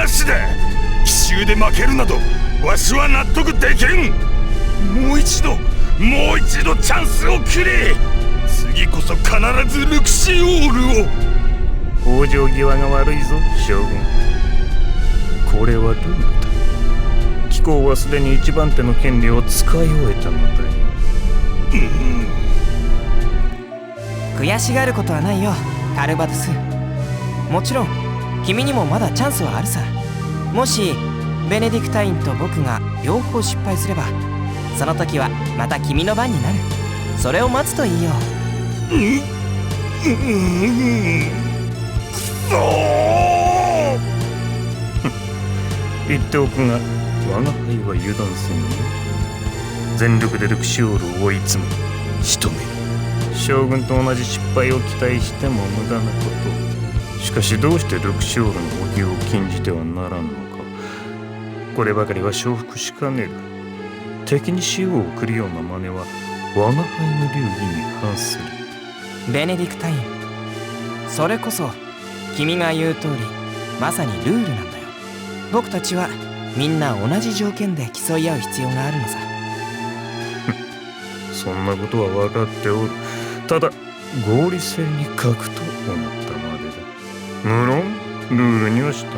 なしだ。奇襲で負けるなどわしは納得できん。もう一度チャンスをくれ。次こそ必ずルクシオールを。往生際が悪いぞ将軍。これはルールだ。貴公はすでに一番手の権利を使い終えたのだよ。悔しがることはないよカルバドゥス。もちろん君にもまだチャンスはあるさ。もしベネディクタインと僕が両方失敗すれば、その時はまた君の番になる。それを待つといいよ。言っておくが我が輩は油断せんよ。全力でルクシオールを追い詰め仕留める。将軍と同じ失敗を期待しても無駄なこと。しかしどうしてルクシオールの補給を禁じてはならんのか。こればかりは承服しかねる。敵に塩を送るような真似は我が輩の流儀に反する。ベネディクタイン、それこそ君が言う通りまさにルールなんだよ。僕たちはみんな同じ条件で競い合う必要があるのさ。そんなことは分かっておる。ただ合理性に欠くと思ったまでだ。無論ルールには従う。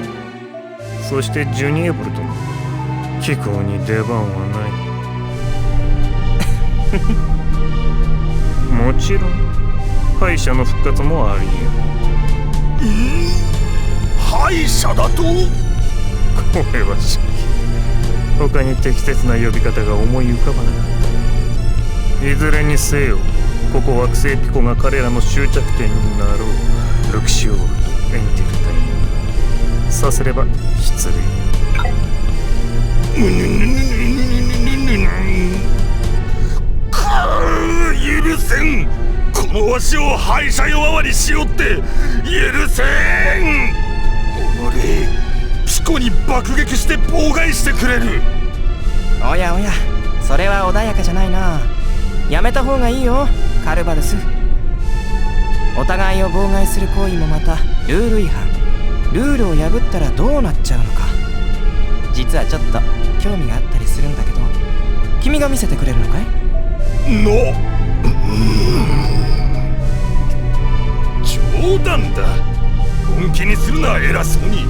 そしてジュニエブルとも貴公に出番はない。もちろん敗者の復活もあり得る。敗者だと？これは正気。他に適切な呼び方が思い浮かばなかった。いずれにせよここ惑星ピコが彼らの終着点になろう。ルクシオールとエンテルタイン。させれば失礼。許せん。このわしを敗者弱わりしよって許せん。おのれピコに爆撃して妨害してくれる。おやおや、それは穏やかじゃないな。やめた方がいいよカルバドゥス。お互いを妨害する行為もまたルール違反。ルールを破ったらどうなっちゃうのか、実はちょっと興味があったりするんだけど、君が見せてくれるのかい？冗談だ。本気にするな偉そうに。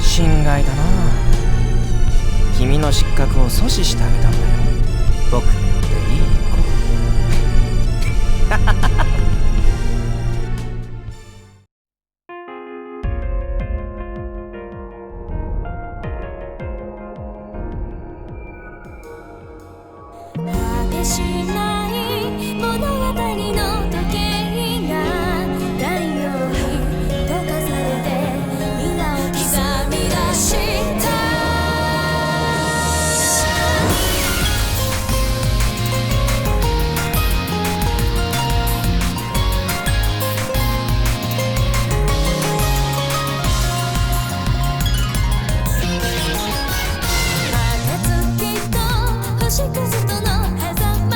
心外だな。君の失格を阻止してあげたんだよ僕っていい子。果てしない物語の時計が太陽に溶かされて皆を刻み出した。暁と星屑との狭間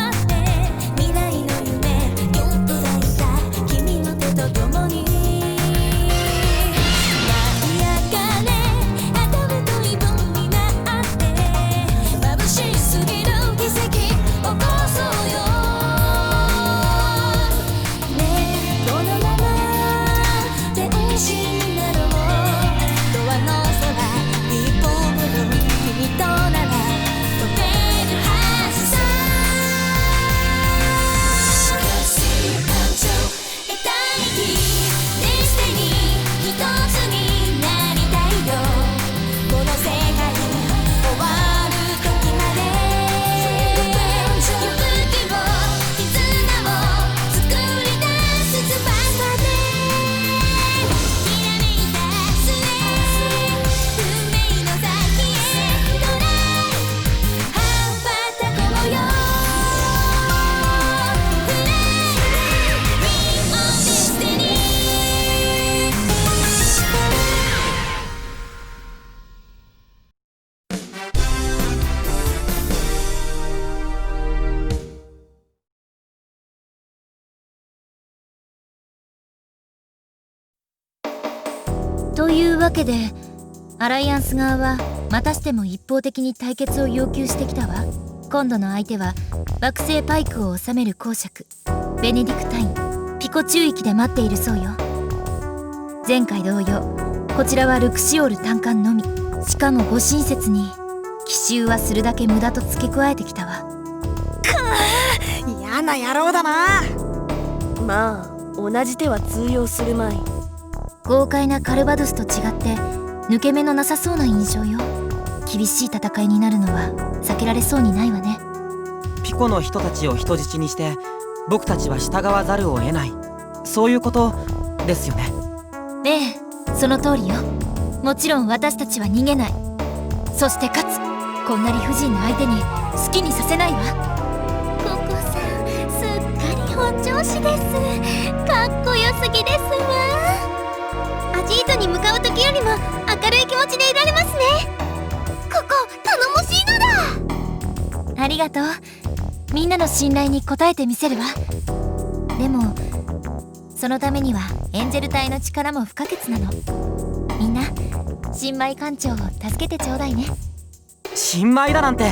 というわけでアライアンス側はまたしても一方的に対決を要求してきたわ。今度の相手は惑星パイクを治める公爵ベネディクタインピコ中域で待っているそうよ。前回同様こちらはルクシオール単管のみ。しかもご親切に奇襲はするだけ無駄と付け加えてきたわ。嫌な野郎だな。まあ同じ手は通用するまい。豪快なカルバドスと違って抜け目のなさそうな印象よ。厳しい戦いになるのは避けられそうにないわね。ピコの人たちを人質にして僕たちは従わざるを得ない、そういうことですよね。ええ、その通りよ。もちろん私たちは逃げない。そしてかつこんな理不尽な相手に好きにさせないわ。ココさんすっかり本調子です。かっこよすぎですわ。アジートに向かう時よりも明るい気持ちでいられますね。ここ頼もしいのだ。ありがとう。みんなの信頼に応えてみせるわ。でもそのためにはエンジェル隊の力も不可欠なの。みんな新米艦長を助けてちょうだいね。新米だなんて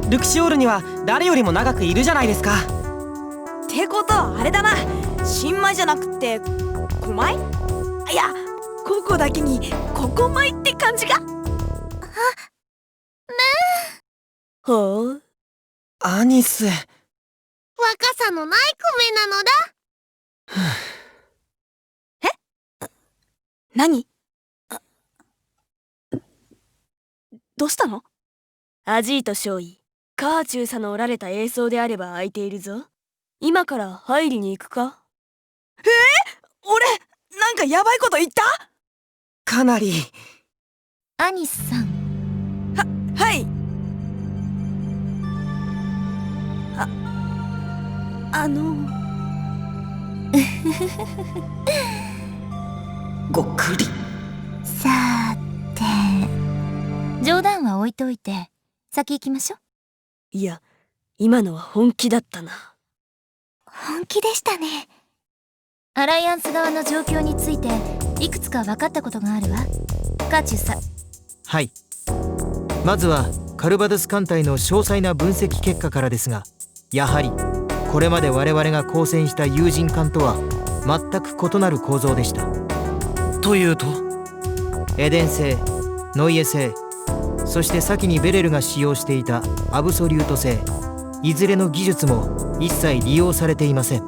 ルクシオールには誰よりも長くいるじゃないですか。ってことはあれだな、新米じゃなくて小米。いやココだけにココ米って感じが。ほう、アニス。若さのない米なのだ。何？どうしたの？アジート少尉、カーチューさのおられた映像であれば空いているぞ。今から入りに行くか？俺なんかヤバいこと言った？かなり。アニスさん、はい。ごっくり。さーて、冗談は置いといて先行きましょう。いや、今のは本気だったな。本気でしたね。アライアンス側の状況についていくつか分かったことがあるわ。カーチューさん。はい。まずはカルバドス艦隊の詳細な分析結果からですが、やはりこれまで我々が交戦した有人艦とは全く異なる構造でした。というと？エデン製、ノイエ製、そして先にベレルが使用していたアブソリュート製、いずれの技術も一切利用されていません。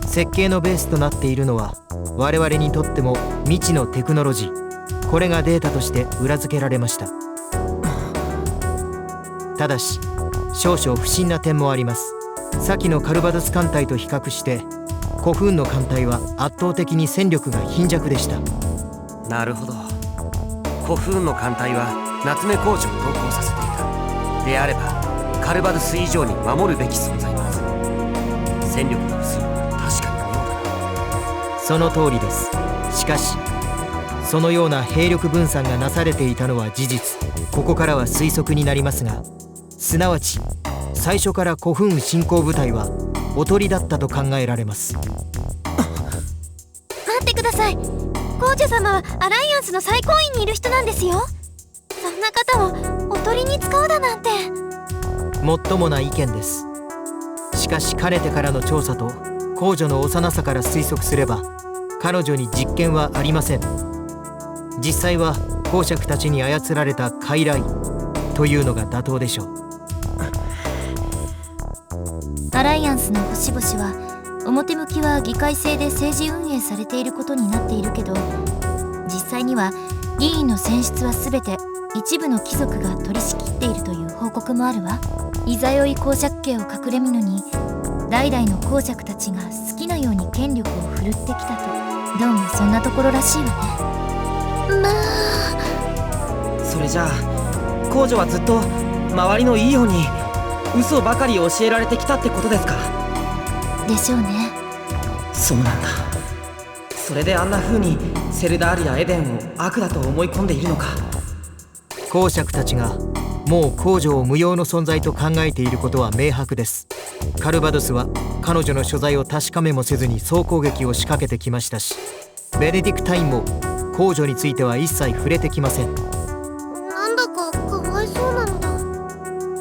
設計のベースとなっているのは我々にとっても未知のテクノロジー、これがデータとして裏付けられました。ただし少々不審な点もあります。先のカルバドス艦隊と比較してコフーンの艦隊は圧倒的に戦力が貧弱でした。なるほど。コフーンの艦隊は夏目工事を同行させていた。であればカルバドス以上に守るべき存在のはず。戦力が薄いのは確かに妙だな。その通りです。しかしそのような兵力分散がなされていたのは事実。ここからは推測になりますが、すなわち最初からコフーン侵攻部隊はおとりだったと考えられます。待ってください。皇女様はアライアンスの最高位にいる人なんですよ。そんな方をおとりに使うだなんて。もっともな意見です。しかしかねてからの調査と皇女の幼さから推測すれば彼女に実権はありません。実際は公爵たちに操られた傀儡というのが妥当でしょう。アライアンスの星々は表向きは議会制で政治運営されていることになっているけど、実際には議員の選出は全て一部の貴族が取り仕切っているという報告もあるわ。いざよい公爵家を隠れみのに代々の公爵たちが好きなように権力を振るってきたと。どうもそんなところらしいわね。まあそれじゃあ皇女はずっと周りのいいように嘘ばかり教えられてきたってことですか？でしょうね。そうなんだ。それであんな風にセルダールやエデンを悪だと思い込んでいるのか。公爵たちがもう公女を無用の存在と考えていることは明白です。カルバドスは彼女の所在を確かめもせずに総攻撃を仕掛けてきましたし、ベネディクタインも公女については一切触れてきません。なんだかかわいそうなのだ。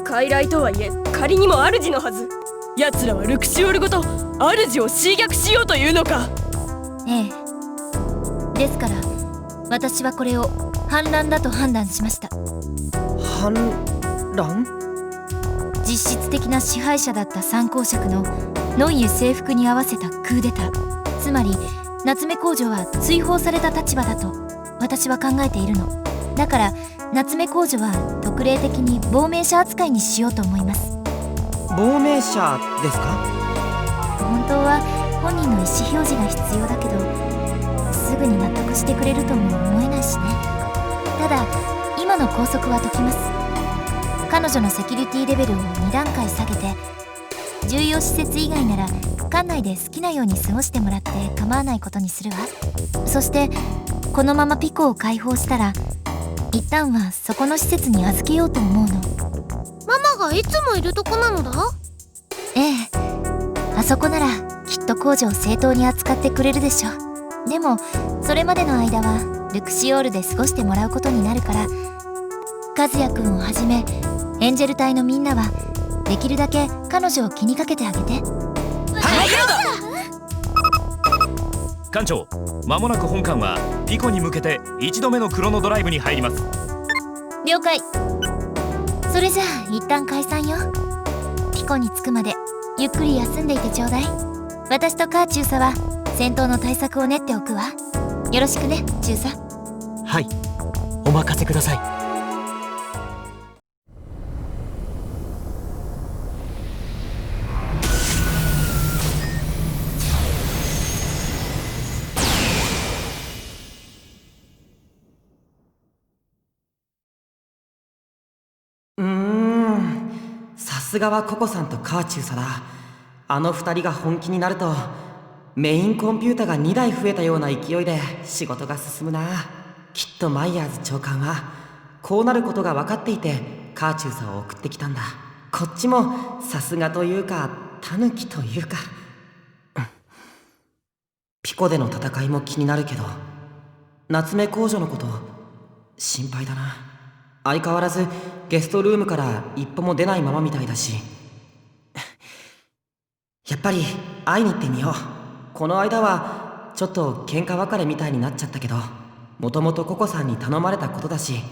傀儡とはいえ仮にも主のはず。奴らはルクシオールごと主を侵略しようというのか。ええ。ですから私はこれを反乱だと判断しました。反乱？実質的な支配者だった三公爵のノイエ征服に合わせたクーデター、つまり夏目公女は追放された立場だと私は考えているの。だから夏目公女は特例的に亡命者扱いにしようと思います。亡命者ですか？本当は本人の意思表示が必要だけど、すぐに納得してくれるとも思えないしね。ただ今の拘束は解きます。彼女のセキュリティレベルを2段階下げて、重要施設以外なら館内で好きなように過ごしてもらって構わないことにするわ。そしてこのままピコを解放したら一旦はそこの施設に預けようと思うの。ママがいつもいるとこなのだ。ええ、あそこならきっと公女を正当に扱ってくれるでしょ。でもそれまでの間はルクシオールで過ごしてもらうことになるから、和也くんをはじめエンジェル隊のみんなはできるだけ彼女を気にかけてあげて。艦長、間もなく本艦はピコに向けて1度目のクロノドライブに入ります。了解。それじゃあ一旦解散よ。ピコに着くまでゆっくり休んでいてちょうだい。私とカー中佐は戦闘の対策を練っておくわ。よろしくね、中佐。はい、お任せください。さすがはココさんとカーチューさだ。あの二人が本気になるとメインコンピュータが2台増えたような勢いで仕事が進むな。きっとマイヤーズ長官はこうなることが分かっていてカーチューさんを送ってきたんだ。こっちもさすがというかタヌキというかピコでの戦いも気になるけど、夏目公女のこと心配だな。相変わらずゲストルームから一歩も出ないままみたいだしやっぱり会いに行ってみよう。この間はちょっと喧嘩別れみたいになっちゃったけど、もともとココさんに頼まれたことだし、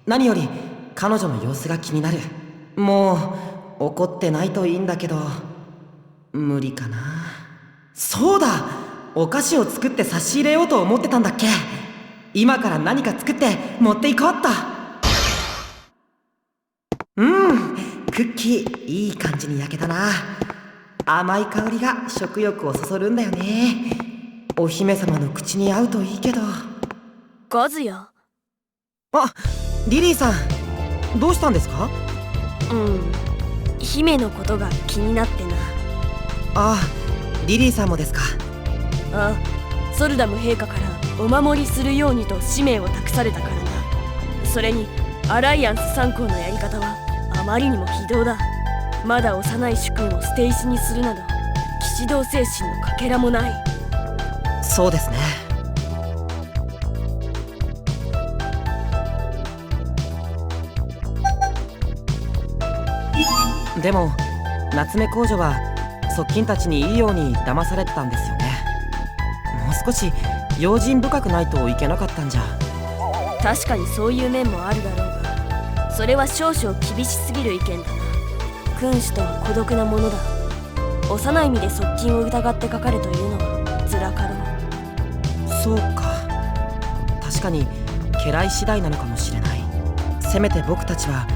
何より彼女の様子が気になる。もう怒ってないといいんだけど無理かな。そうだ、お菓子を作って差し入れようと思ってたんだっけ。今から何か作って持っていこうっと。クッキーいい感じに焼けたな。甘い香りが食欲をそそるんだよね。お姫様の口に合うといいけど。ガズヤ。あ、リリーさんどうしたんですか？姫のことが気になってな。ああ、リリーさんもですか。ああ、ソルダム陛下からお守りするようにと使命を託されたからな。それにアライアンス3校のやり方はあまりにも非道だ。まだ幼い主君を捨て石にするなど騎士道精神のかけらもない。そうですね。でも夏目公女は側近たちにいいように騙されてたんですよね。もう少し用心深くないといけなかったんじゃ。確かにそういう面もあるだろうが、それは少々厳しすぎる意見だな。君主とは孤独なものだ。幼い身で側近を疑ってかかるというのはずらかろう。そうか、確かに家来次第なのかもしれない。せめて僕たちは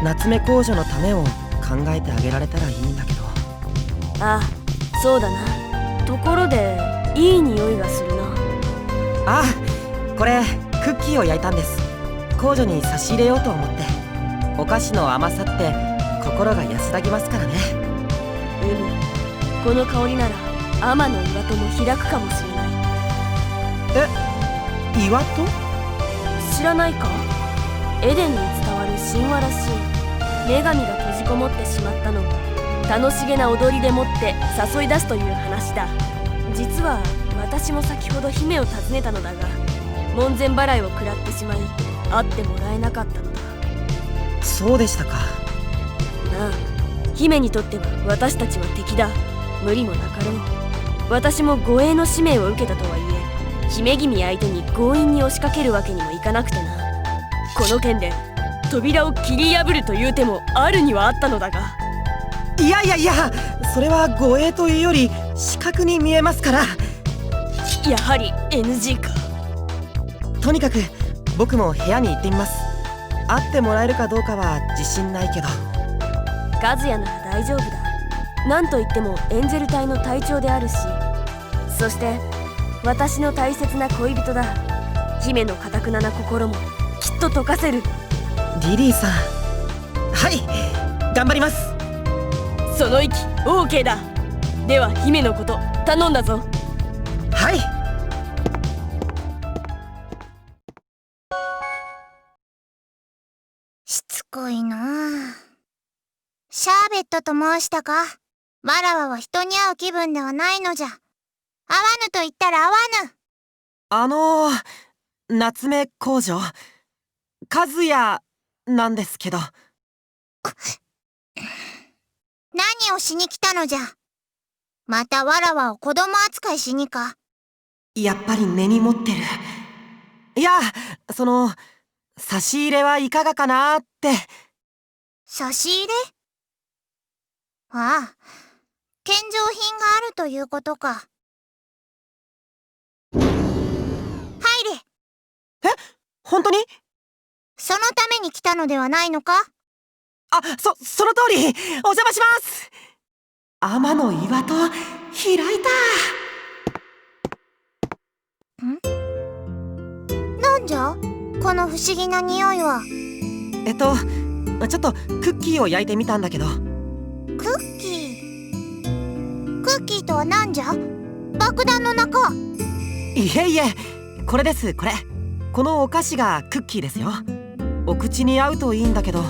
夏目公女のためを考えてあげられたらいいんだけど。ああ、そうだな。ところでいい匂いがするな。ああ、これクッキーを焼いたんです。公女に差し入れようと思って。お菓子の甘さって心が安らぎますからね。この香りなら天の岩戸も開くかもしれない。え、岩戸？知らないか？エデンに伝わる神話らしい。女神が閉じこもってしまったのを楽しげな踊りでもって誘い出すという話だ。実は私も先ほど姫を訪ねたのだが、門前払いを食らってしまい会ってもらえなかったのだ。そうでしたか。なあ、姫にとっては私たちは敵だ。無理もなかろう。私も護衛の使命を受けたとはいえ、姫君相手に強引に押しかけるわけにもいかなくてな。この件で扉を切り破るという手もあるにはあったのだが。いやいやいや、それは護衛というより死角に見えますから。やはり NG か。とにかく僕も部屋に行ってみます。会ってもらえるかどうかは自信ないけど。和也なら大丈夫だ。なんといってもエンジェル隊の隊長であるし、そして私の大切な恋人だ。姫の堅くなな心もきっと溶かせる。リリーさん、はい、頑張ります。その息 OK だ。では姫のこと頼んだぞ。はい。しつこいなあ。シャーベットと申したか。わらわは人に会う気分ではないのじゃ。会わぬと言ったら会わぬ。夏目工場和也なんですけど。何をしに来たのじゃ。またわらわを子供扱いしにか。やっぱり根に持ってる。いや、差し入れはいかがかなって。差し入れ？ああ、献上品があるということか。入れ。え？本当に？そのために来たのではないのか？あ、その通り、お邪魔します。天の岩戸開いた。なんじゃこの不思議な匂いは。ちょっとクッキーを焼いてみたんだけど。クッキーとは何じゃ？爆弾の中。いえいえ、これです。このお菓子がクッキーですよ。お口に合うといいんだけど。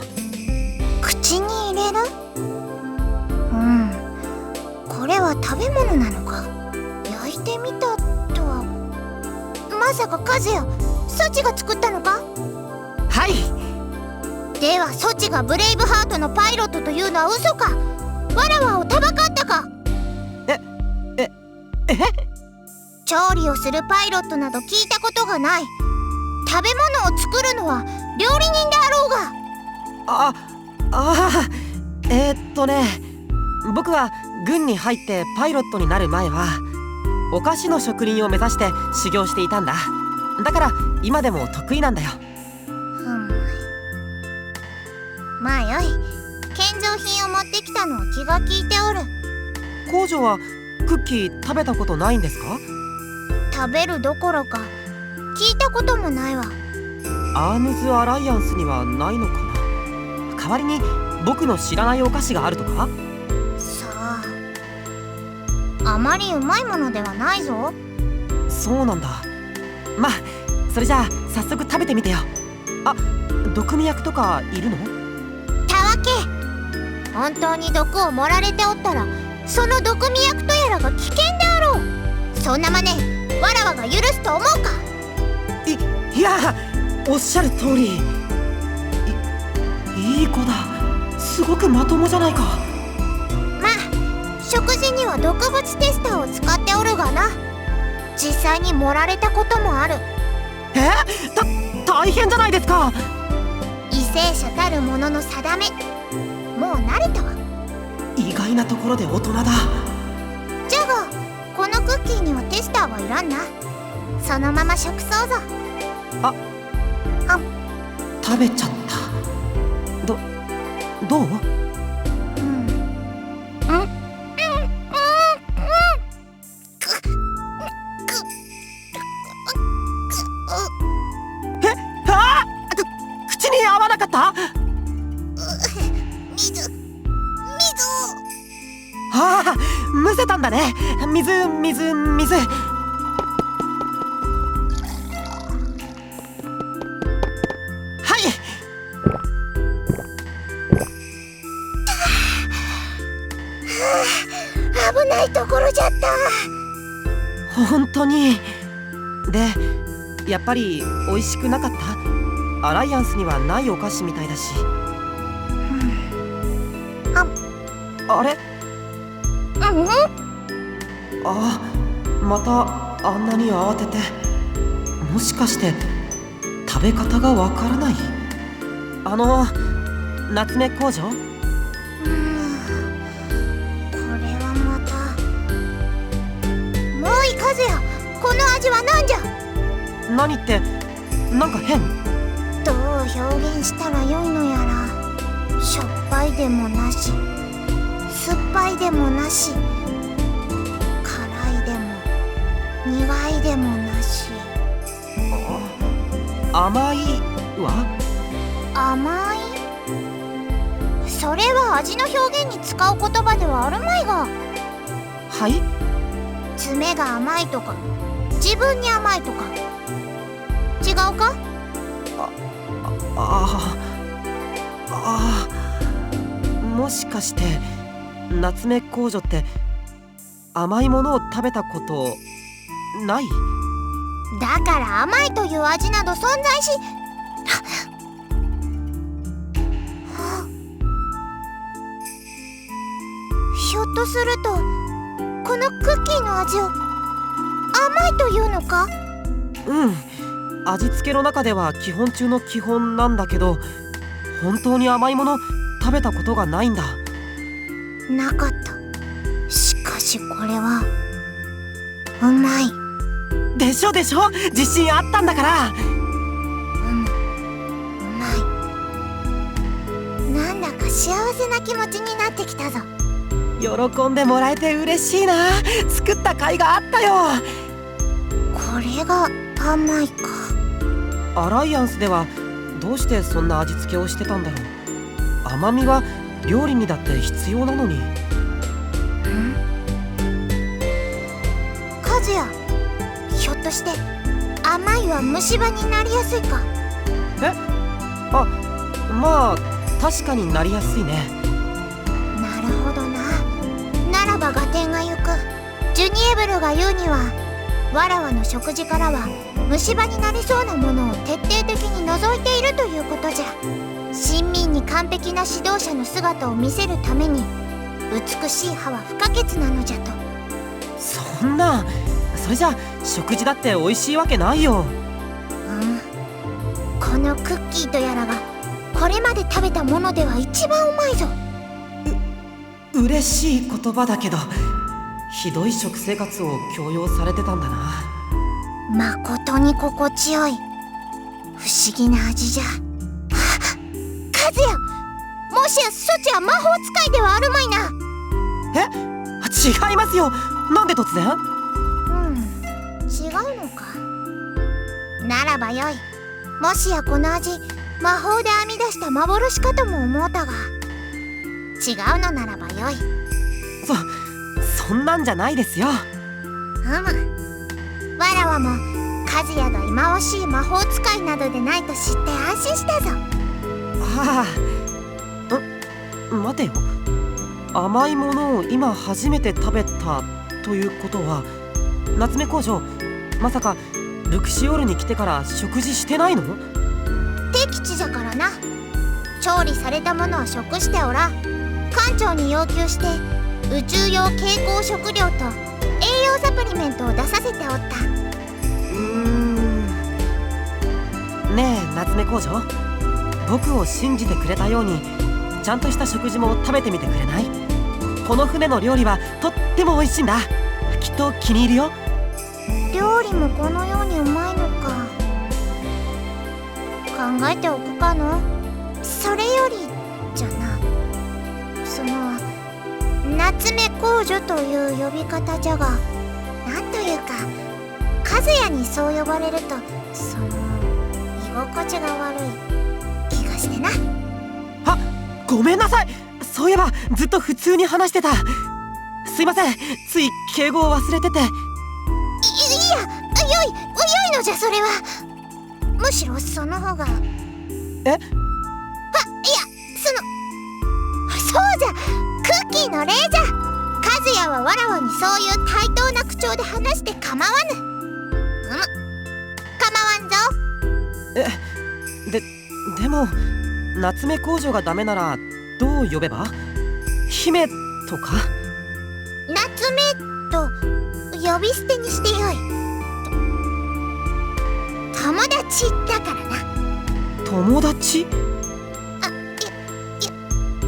口に入れる？これは食べ物なのか。焼いてみたとは。まさか和也、ソチが作ったのか？はい。ではソチがブレイブハートのパイロットというのは嘘か。わらわをたばかったか。調理をするパイロットなど聞いたことがない。食べ物を作るのは料理人であろうが。僕は軍に入ってパイロットになる前はお菓子の職人を目指して修行していたんだ。だから今でも得意なんだよ。まあよい。献上品を持ってきたのは気が利いておる。工場はクッキー食べたことないんですか？食べるどころか聞いたこともないわ。アームズアライアンスにはないのかな。代わりに僕の知らないお菓子があるとか？さあ、あまりうまいものではないぞ。そうなんだ。まあそれじゃあ早速食べてみてよ。あ、毒味役とかいるの？たわけ、本当に毒を盛られておったらその毒味役とやらが危険であろう。そんな真似わらわが許すと思うか？いや、おっしゃる通り。いい子だ。すごくまともじゃないか。まあ食事には毒物テスターを使っておるがな。実際に盛られたこともある。大変じゃないですか。為政者たるものの定め。もう慣れたわ。意外なところで大人だ。じゃがこのクッキーにはテスターはいらんな。そのまま食そうぞ。食べちゃった。どう？口に合わなかった？水。むせたんだね。水。危ないところじゃった。本当に。で、やっぱり美味しくなかった？アライアンスにはないお菓子みたいだし。あれ？あ、またあんなに慌てて。もしかして食べ方がわからない？夏目工場？これはまた。もういかずや、この味は何じゃ？何って、なんか変？どう表現したらよいのやら。しょっぱいでもなし、酸っぱいでもなし、辛いでも苦いでもなし。甘いは？甘い？それは味の表現に使う言葉ではあるまいが。はい？爪が甘いとか、自分に甘いとか、違うか？もしかして夏目工女って甘いものを食べたことない？だから甘いという味など存在しひょっとするとこのクッキーの味を甘いというのか？うん、味付けの中では基本中の基本なんだけど、本当に甘いもの食べたことがないんだ。なかった。しかしこれはうまい。でしょでしょ、自信あったんだから。うまい。なんだか幸せな気持ちになってきたぞ。喜んでもらえて嬉しいな。作った甲斐があったよ。これが甘いか。アライアンスではどうしてそんな味付けをしてたんだろう。甘みは料理にだって必要なのに。カズヤ、ひょっとして甘いは虫歯になりやすいか？あ、まあ確かになりやすいね。なるほどな。ならば合点がゆく。ジュニエブルが言うには、わらわの食事からは虫歯になりそうなものを徹底的に除いているということじゃ。親民に完璧な指導者の姿を見せるために美しい歯は不可欠なのじゃと。そんな、それじゃ食事だって美味しいわけないよ。このクッキーとやらがこれまで食べたものでは一番うまいぞ。嬉しい言葉だけど、ひどい食生活を強要されてたんだな。まことに心地よい不思議な味じゃ。カズヤ、もしやそちは魔法使いではあるまいな。違いますよ。なんで突然？違うのか。ならばよい。もしやこの味、魔法で編み出した幻かとも思うたが、違うのならばよい。そんなんじゃないですよ。わらわもカズヤが忌まわしい魔法使いなどでないと知って安心したぞ。待てよ。甘いものを今初めて食べたということは、夏目工場、まさかルクシオールに来てから食事してないの？敵地じゃからな。調理されたものは食しておら。館長に要求して宇宙用蛍光食料と栄養サプリメントを出させておった。ねえ夏目工場、僕を信じてくれたようにちゃんとした食事も食べてみてくれない？この船の料理はとっても美味しいんだ。きっと気に入るよ。料理もこのようにうまいのか。考えておくかの。それよりじゃな、その夏目工女という呼び方じゃが、なんというか和也にそう呼ばれるとその居心地が悪い気がしてな。ごめんなさい。そういえばずっと普通に話してた。すいません、つい敬語を忘れてて。いや、良いのじゃ。それはむしろその方が。そうじゃ、クッキーの例じゃ。和也はわらわにそういう対等な口調で話して構わぬ。構わわんぞ。でも夏目工場がダメならどう呼べば？姫とか？夏目と呼び捨てにしてよい。友達だからな。友達？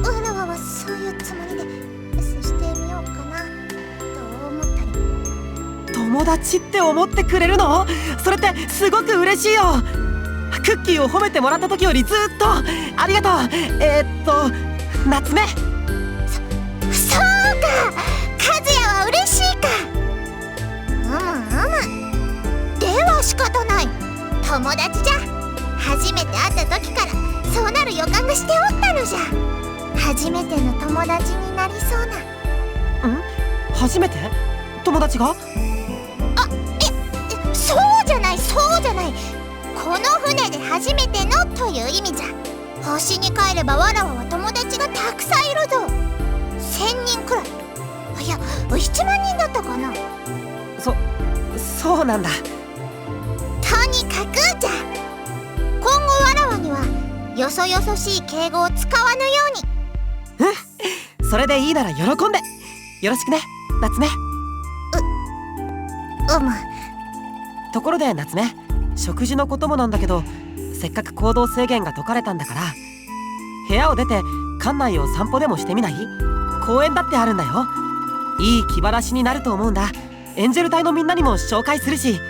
わらわはそういうつもりで接してみようかなと思ったり。友達って思ってくれるの？それってすごく嬉しいよ。クッキーを褒めてもらった時よりずっとありがとう。夏目。そうか、和也は嬉しいか。では仕方ない。友達じゃ。初めて会った時からそうなる予感がしておったのじゃ。初めての友達になりそうな。初めて？友達が？そうじゃない、そうじゃない。この船で初めてのという意味じゃ。星に帰ればわらわは友達がたくさんいるぞ。1000人くらい。いや、1万人だったかな。そうなんだ。とにかくじゃ。今後わらわにはよそよそしい敬語を使わぬように。それでいいなら喜んでよろしくね、夏目。ところで夏目、食事のこともなんだけど、せっかく行動制限が解かれたんだから部屋を出て館内を散歩でもしてみない？公園だってあるんだよ。いい気晴らしになると思うんだ。エンジェル隊のみんなにも紹介するし。エンジェ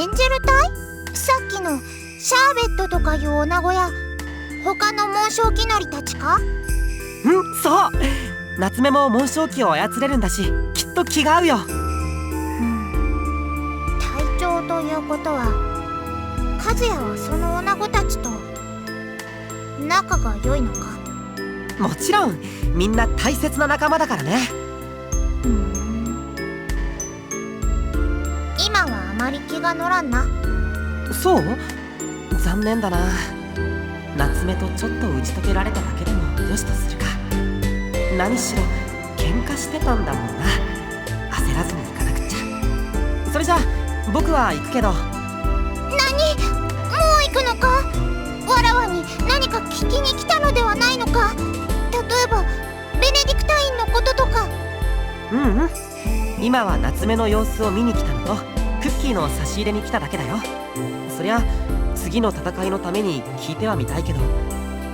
ル隊？さっきのシャーベットとかいう女子や他の紋章機なりたちか？そう。夏目も紋章機を操れるんだし、きっと気が合うよ。隊長ということは和也はその女子たちと仲が良いのか？もちろん、みんな大切な仲間だからね。今はあまり気が乗らんな。そう？残念だな。夏目とちょっと打ち解けられただけでもよしとするか。何しろ喧嘩してたんだもんな。焦らずに行かなくっちゃ。それじゃあ僕は行くけど。何？もう行くのか？わらわに何か聞きに来たのではないのか？例えばベネディクタインのこととか。今は夏目の様子を見に来たのとクッキーの差し入れに来ただけだよ。そりゃ次の戦いのために聞いてはみたいけど、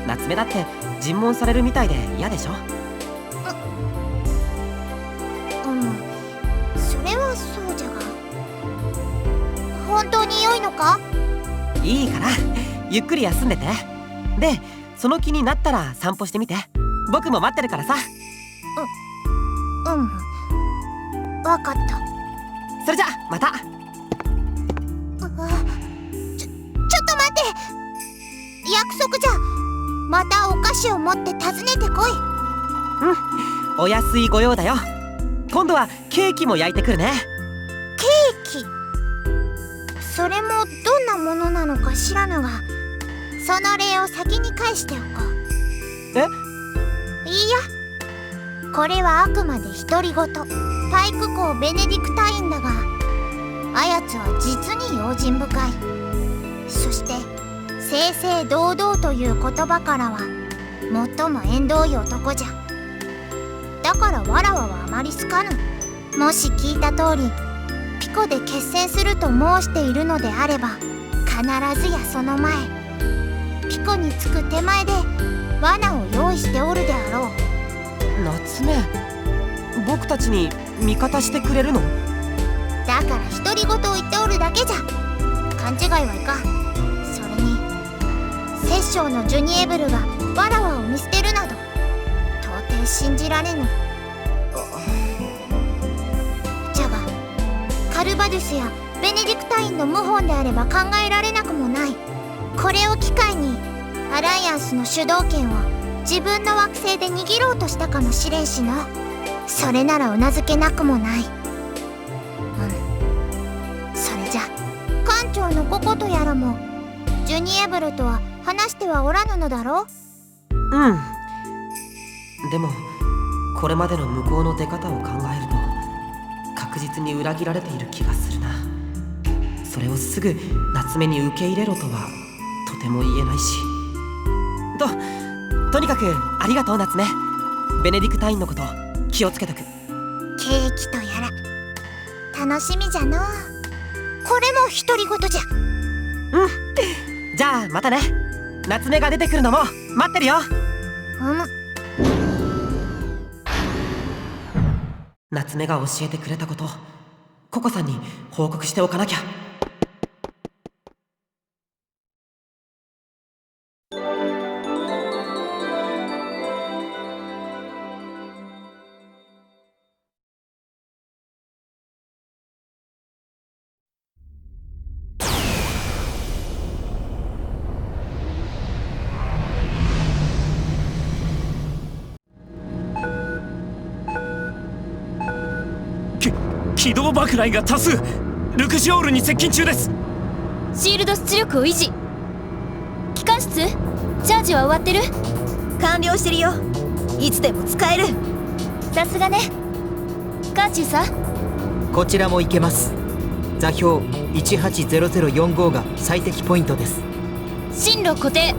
夏目だって尋問されるみたいで嫌でしょ？それはそうじゃが、本当に良いのか？いいからゆっくり休んでて。で、その気になったら散歩してみて。僕も待ってるからさ。わかった。それじゃまた。ちょっと待って。約束じゃ。またお菓子を持って訪ねてこい。お安いご用だよ。今度はケーキも焼いてくるね。ケーキ？それもどんなものなのか知らぬが、その礼を先に返しておこう。いいや、これはあくまで独り言。体育校ベネディクタインだが、あやつは実に用心深い。そして正々堂々という言葉からは最も縁遠い男じゃ。だからわらわはあまり好かぬ。もし聞いた通りピコで決戦すると申しているのであれば、必ずやその前、ピコに着く手前で罠を用意しておるであろう。夏目、僕たちに味方してくれるの？だから独り言を言っておるだけじゃ。勘違いはいかん。それに摂政のジュニエブルがわらわを見捨てるなど到底信じられぬ。じゃがカルバドゥスやベネディクタインの謀反であれば考えられなくもない。これを機会にアライアンスの主導権を自分の惑星で握ろうとしたかもしれんしな。それならうなずけなくもない。それじゃ艦長のココとやらもジュニエブルとは話してはおらぬのだろう？でもこれまでの向こうの出方を考えると確実に裏切られている気がするな。それをすぐ夏目に受け入れろとはとても言えないし。とにかくありがとう夏目。ベネディクタインのこと気をつけとく。ケーキとやら楽しみじゃのう。これも独り言じゃ。じゃあまたね。夏目が出てくるのも待ってるよ。夏目が教えてくれたこと、ココさんに報告しておかなきゃ。機動爆雷が多数、ルクシオールに接近中です。シールド出力を維持。機関室チャージは終わってる？完了してるよ。いつでも使える。さすがね。カーチューさ。こちらも行けます。座標180045が最適ポイントです。進路固定。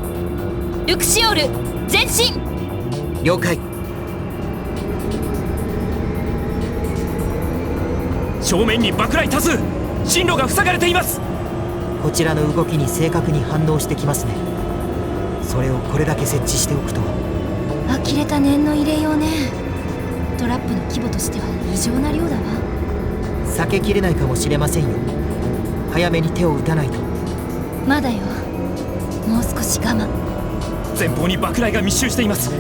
ルクシオール前進。了解。正面に爆雷多数、進路が塞がれています。こちらの動きに正確に反応してきますね。それをこれだけ設置しておくとは。呆れた念の入れようね。トラップの規模としては異常な量だわ。避けきれないかもしれませんよ。早めに手を打たないと。まだよ、もう少し我慢。前方に爆雷が密集しています。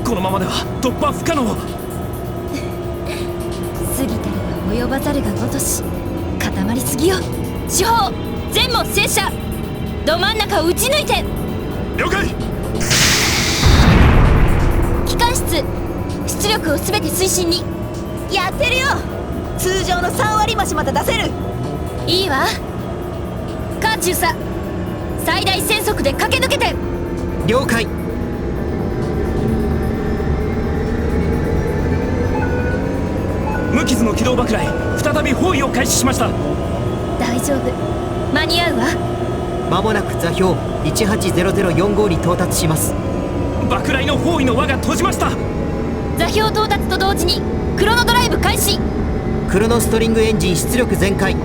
このままでは突破不可能。過ぎたるは及ばざるがごとし、固まりすぎよ。四方全門戦車、ど真ん中を撃ち抜いて。了解。機関室出力を全て推進に。やってるよ。通常の3割増しまで出せる。いいわ。カーチューさ、最大戦速で駆け抜けて。了解。無傷の機動爆雷、再び包囲を開始しました。大丈夫、間に合うわ。間もなく座標180045に到達します。爆雷の包囲の輪が閉じました。座標到達と同時にクロノドライブ開始。クロノストリングエンジン出力全開。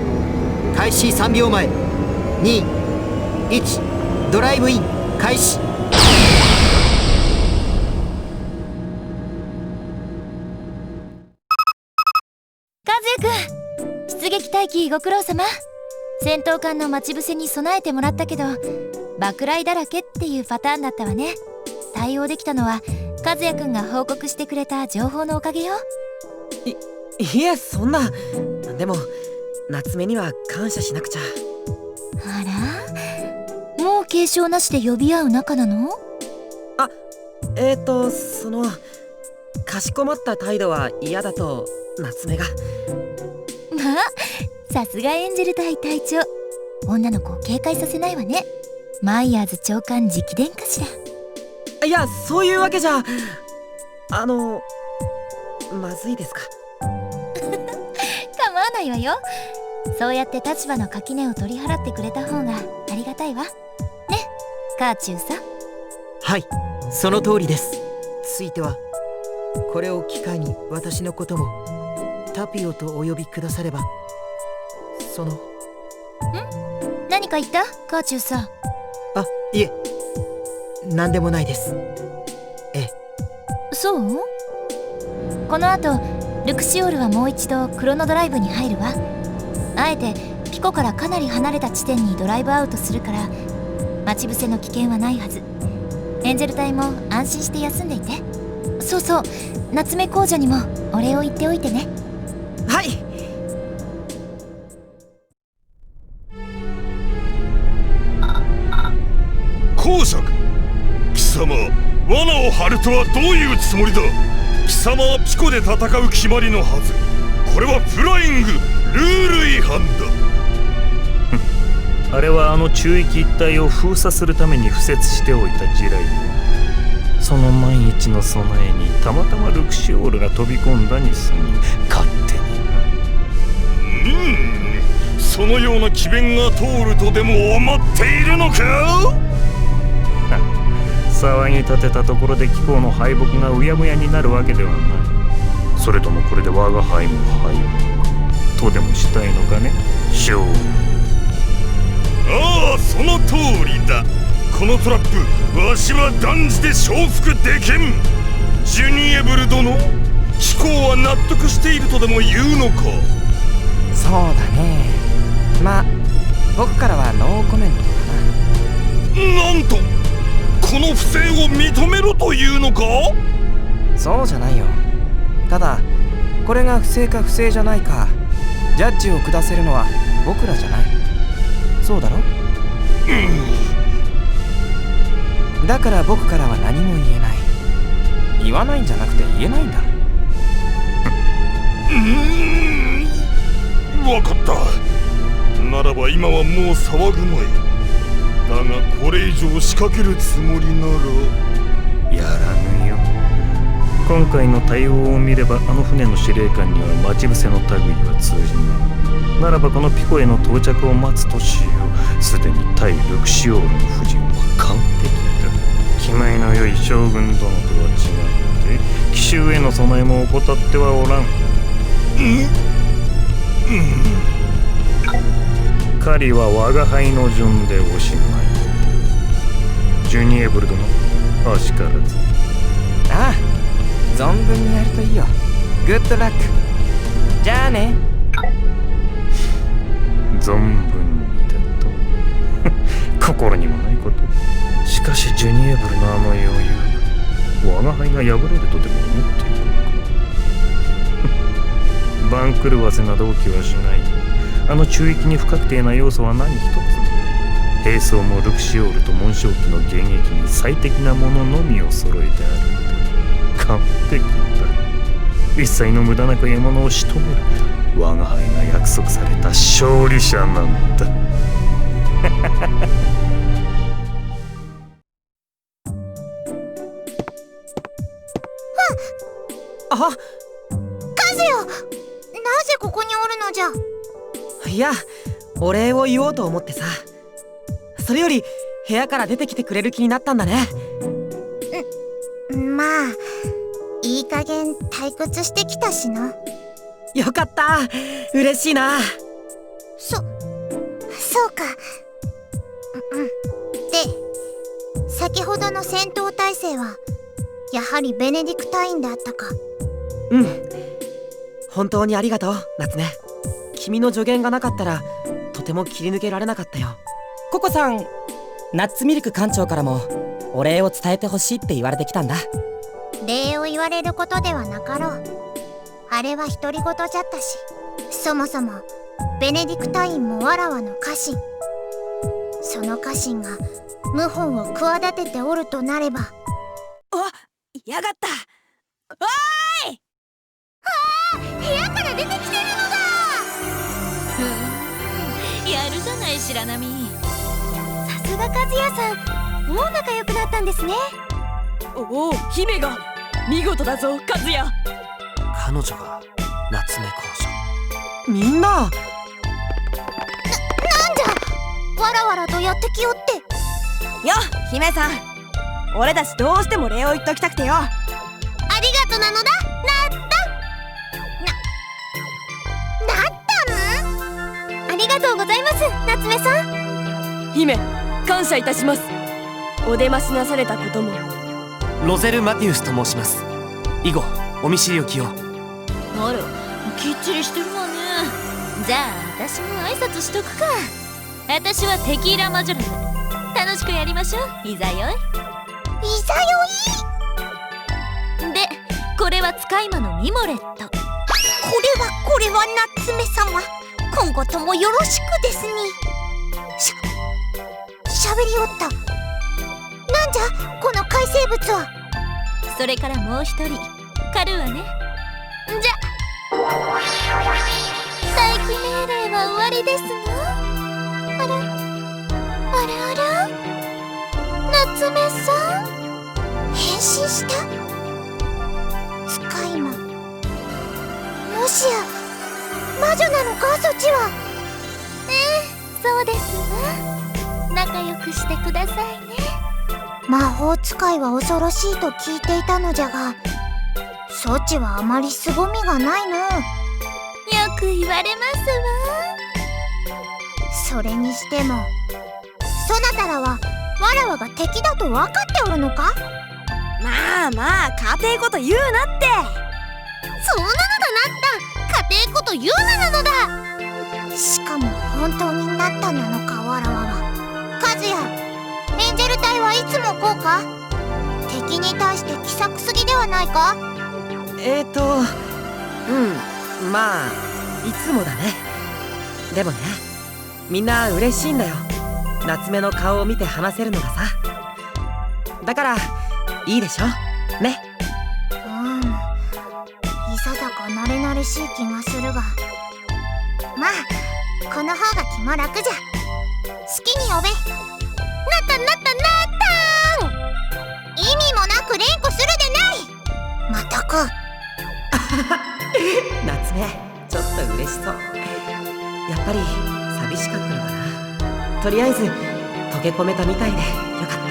開始3秒前。2、1、ドライブイン開始。和也くん、出撃待機ご苦労様。戦闘艦の待ち伏せに備えてもらったけど、爆雷だらけっていうパターンだったわね。対応できたのは和也くんが報告してくれた情報のおかげよ。いえ、そんな。でも夏目には感謝しなくちゃ。あら、もう警鐘なしで呼び合う仲なの？かしこまった態度は嫌だと夏目が。まあ、さすがエンジェル隊隊長。女の子を警戒させないわね。マイヤーズ長官直伝かしら。いや、そういうわけじゃ。まずいですか？構わないわよ。そうやって立場の垣根を取り払ってくれた方がありがたいわね、カーチューさん。はい、その通りです。ついてはこれを機会に私のこともタピオとお呼びくだされば。何か言ったカーチューさん。いえ、何でもないです。そう？この後ルクシオールはもう一度クロノドライブに入るわ。あえてピコからかなり離れた地点にドライブアウトするから、待ち伏せの危険はないはず。エンジェル隊も安心して休んでいて。そうそう、夏目公女にもお礼を言っておいてね。はい。公爵、貴様、罠を張るとはどういうつもりだ。貴様はピコで戦う決まりのはず。これはフライングルール違反だ。あれはあの中域一帯を封鎖するために敷設しておいた地雷。その万一の備えにたまたまルクシオールが飛び込んだに過ぎ、勝手にな。そのような詭弁が通るとでも思っているのか？騒ぎ立てたところで貴公の敗北がうやむやになるわけではない。それともこれで我が輩も敗北とでもしたいのかね、将軍。ああ、その通りだ。このトラップ、わしは断じて承服できん。ジュニエブル殿、貴公は納得しているとでも言うのか？そうだね。まあ僕からはノーコメントだなんと、この不正を認めろというのか？そうじゃないよ。ただこれが不正か不正じゃないかジャッジを下せるのは僕らじゃない。そうだろ？だから僕からは何も言えない。言わないんじゃなくて言えないんだ。わかった。ならば今はもう騒ぐまい。だがこれ以上仕掛けるつもりならやらぬよ。今回の対応を見ればあの船の司令官には待ち伏せの類は通じない。ならばこのピコへの到着を待つとしよう。すでに対ルクシオールの布陣は完璧だ。気前の良い将軍殿とは違って奇襲への備えも怠ってはおらん。狩りは我が輩の順でおしまい。ジュニエブル殿、あしからず。ああ、存分にやるといいよ。グッドラック。じゃあね。存分にだと心にもないこと。しかしジュニエブルのあの余裕、我が輩が破れるとでも思っているのか？番狂わせなど起きはしない。あの中域に不確定な要素は何一つない。兵装もルクシオールと紋章機の迎撃に最適なもののみを揃えてあるんだ。完璧だ。一切の無駄なく獲物を仕留める。我が輩が約束された勝利者なんだ。あ、カズヨ、なぜここにおるのじゃ？いや、お礼を言おうと思ってさ。それより部屋から出てきてくれる気になったんだね。まあ、いい加減退屈してきたしな。よかった、嬉しいな。そうか。で、先ほどの戦闘態勢はやはりベネディクタインであったか？うん、本当にありがとう、夏目。君の助言がなかったらとても切り抜けられなかったよ。ココさん、ナッツミルク艦長からもお礼を伝えてほしいって言われてきたんだ。礼を言われることではなかろう。あれは独り言じゃったし、そもそもベネディクタインもわらわの家臣。その家臣が謀反を企てておるとなれば。あ、やがった。おーい！部屋から出てきてるのだ。やるじゃない白波。さすが和也さん、もう仲良くなったんですね。おお、姫が見事だぞ、和也。彼女が夏目公主。みんな、なんじゃ、わらわらとやってきよって。よ、姫さん、俺たちどうしても礼を言っときたくてよ。ありがとなのだ、なったん？ありがとうございます、夏目さん。姫、感謝いたします。お出ましなされたことも。ロゼル・マティウスと申します。以後お見知りおきを。あら、きっちりしてるわね。じゃあ私も挨拶しとくか。私はテキーラマジョルだ。楽しくやりましょう。いざよい。いざよい。で、これは使い魔のミモレット。これは夏目様、今後ともよろしくですに。喋りおった。なんじゃこの怪生物は。それからもう一人、カルーはね。じゃ、待機命令は終わりですが。あら夏目さん、変身した使い魔。もしや魔女なのか、そっちは。そうですわ。仲良くしてくださいね。魔法使いは恐ろしいと聞いていたのじゃが、そちはあまり凄みがないの。よく言われますわ。それにしても、そなたらはわらわが敵だと分かっておるのか？まあまあ家庭こと言うなって。そうなのだなった。家庭こと言うななのだ。しかも本当になったなのか、わらわは。カズヤ、エンジェル隊はいつもこうか？敵に対して気さくすぎではないか？まあいつもだね。でもね、みんな嬉しいんだよ、夏目の顔を見て話せるのがさ。だからいいでしょね。いささか慣れ慣れしい気がするが、まあこの方が気も楽じゃ。好きに呼べ。なったん意味もなく連呼するでない。まったく夏目、ちょっと嬉しそう。やっぱり寂しかったのかな。とりあえず溶け込めたみたいでよかった。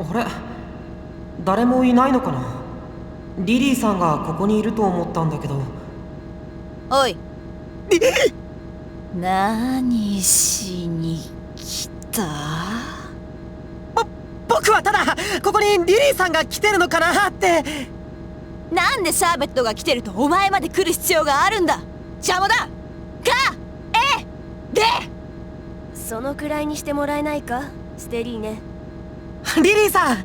あれ、誰もいないのかな。リリーさんがここにいると思ったんだけど。おい、何しに来た？僕はただここにリリーさんが来てるのかなって。なんでシャーベットが来てるとお前まで来る必要があるんだ。邪魔だ。かえでそのくらいにしてもらえないか、ステリーネ。リリーさん、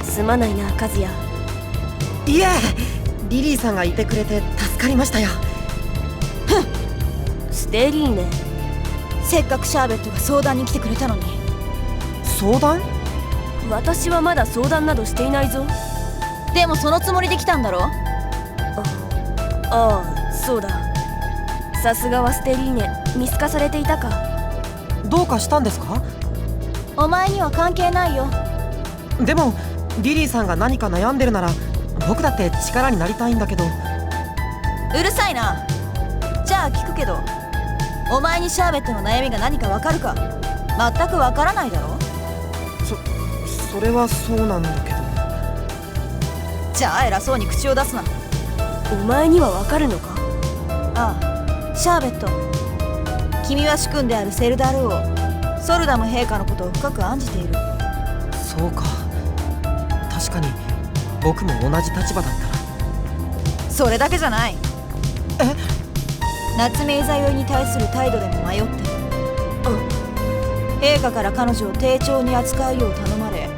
すまないな、カズヤ。いえ、リリーさんがいてくれて助かりましたよ。ステリーネ、せっかくシャーベットが相談に来てくれたのに。相談？私はまだ相談などしていないぞ。でもそのつもりで来たんだろ？ああ、そうだ。さすがはステリーネ、見透かされていたか。どうかしたんですか？お前には関係ないよ。でもリリーさんが何か悩んでるなら僕だって力になりたいんだけど。うるさいな。じゃあ聞くけど、お前にシャーベットの悩みが何かわかるか？全くわからないだろ。それはそうなんだけど。じゃあ偉そうに口を出すな。お前にはわかるのか？ああ、シャーベット、君は主君であるセルダル王ソルダム陛下のことを深く案じている。そうか、確かに僕も同じ立場だったら。それだけじゃない。夏目イザヨイに対する態度でも迷ってる。陛下から彼女を丁重に扱うよう頼まれ、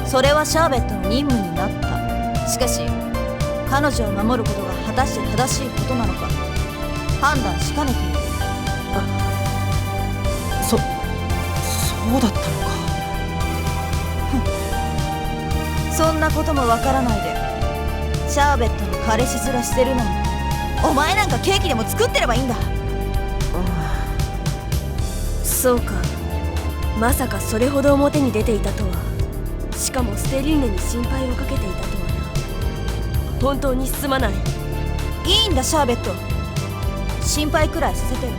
それはシャーベットの任務になった。しかし彼女を守ることが果たして正しいことなのか判断しかねている。そうだったのか。そんなこともわからないでシャーベットの彼氏面してるのに、お前なんかケーキでも作ってればいいんだ。そうか、まさかそれほど表に出ていたとは。しかもステリーネに心配をかけていたとはな。本当にすまない。いいんだシャーベット、心配くらいさせてよ。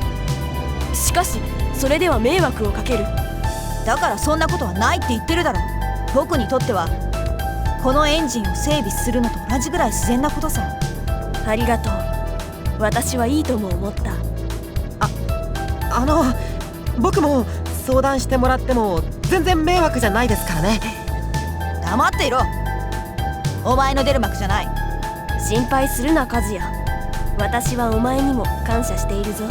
しかしそれでは迷惑をかける。だからそんなことはないって言ってるだろ。僕にとってはこのエンジンを整備するのと同じぐらい自然なことさ。ありがとう。私はいいとも思った。僕も相談してもらっても全然迷惑じゃないですからね。黙っていろ。お前の出る幕じゃない。心配するな和也。私はお前にも感謝しているぞ。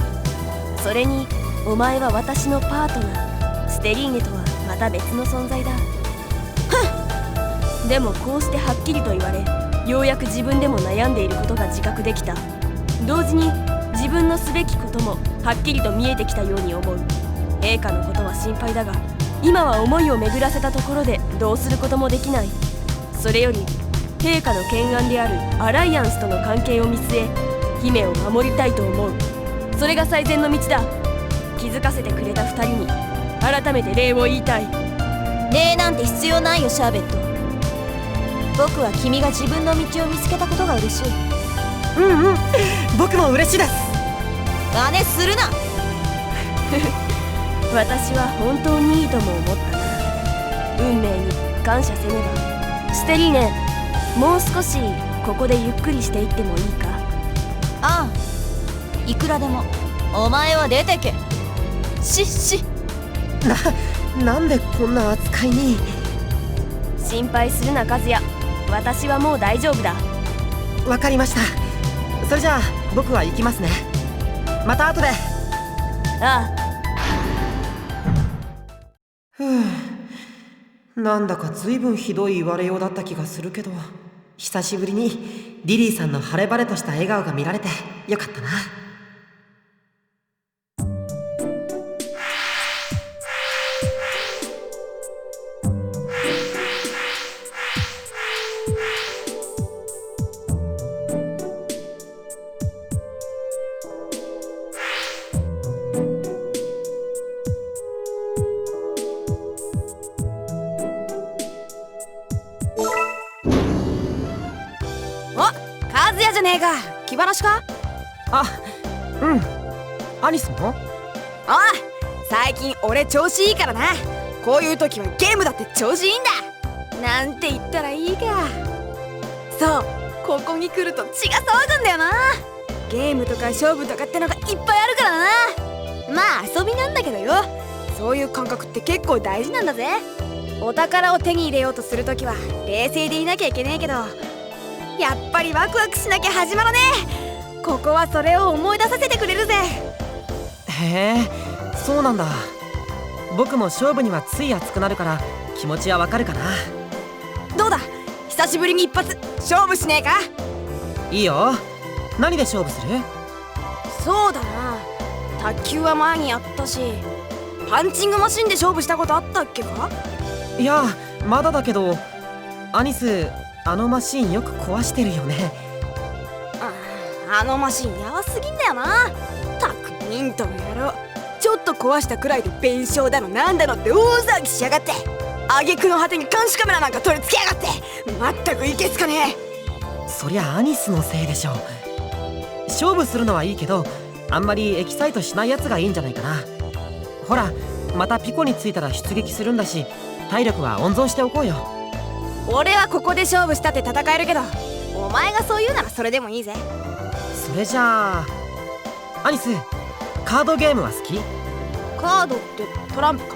それにお前は私のパートナー。ステリーネとはまた別の存在だ。でもこうしてはっきりと言われ、ようやく自分でも悩んでいることが自覚できた。同時に自分のすべきこともはっきりと見えてきたように思う。陛下のことは心配だが、今は思いを巡らせたところでどうすることもできない。それより陛下の懸案であるアライアンスとの関係を見据え、姫を守りたいと思う。それが最善の道だ。気づかせてくれた2人に改めて礼を言いたい。礼なんて必要ないよシャーベット。僕は君が自分の道を見つけたことが嬉しい。僕も嬉しいです。真似するな。私は本当にいいとも思ったな。運命に感謝せねば。ステリーネ、もう少しここでゆっくりしていってもいいか？ああ、いくらでも。お前は出てけ。なんでこんな扱いに。心配するな和也。私はもう大丈夫だ。わかりました。それじゃあ僕は行きますね。また後で。ああ。なんだか随分ひどい言われようだった気がするけど、久しぶりにリリーさんの晴れ晴れとした笑顔が見られてよかったな。和也じゃねえか。気晴らしか？アニスも？最近俺調子いいからな。こういう時はゲームだって調子いいんだ。なんて言ったらいいか。そう、ここに来ると血が騒ぐんだよな。ゲームとか勝負とかってのがいっぱいあるからな。まあ遊びなんだけどよ。そういう感覚って結構大事なんだぜ。お宝を手に入れようとするときは冷静でいなきゃいけねえけど、やっぱりワクワクしなきゃ始まらねえ。ここはそれを思い出させてくれるぜ。へえ、そうなんだ。僕も勝負にはつい熱くなるから気持ちはわかるかな。どうだ、久しぶりに一発勝負しねえか？いいよ。何で勝負する？そうだな、卓球は前にやったし、パンチングマシンで勝負したことあったっけか？いや、まだだけど。アニス、あのマシンよく壊してるよね。あのマシンやばすぎんだよな。たくミントの野郎、ちょっと壊したくらいで弁償だのなんだのって大騒ぎしやがって。挙句の果てに監視カメラなんか取り付けやがって。まったくいけつかねえ。そりゃアニスのせいでしょ。勝負するのはいいけど、あんまりエキサイトしないやつがいいんじゃないかな。ほら、またピコに着いたら出撃するんだし、体力は温存しておこうよ。俺はここで勝負したって戦えるけど、お前がそう言うならそれでもいいぜ。それじゃあアニス、カードゲームは好き？カードってトランプか？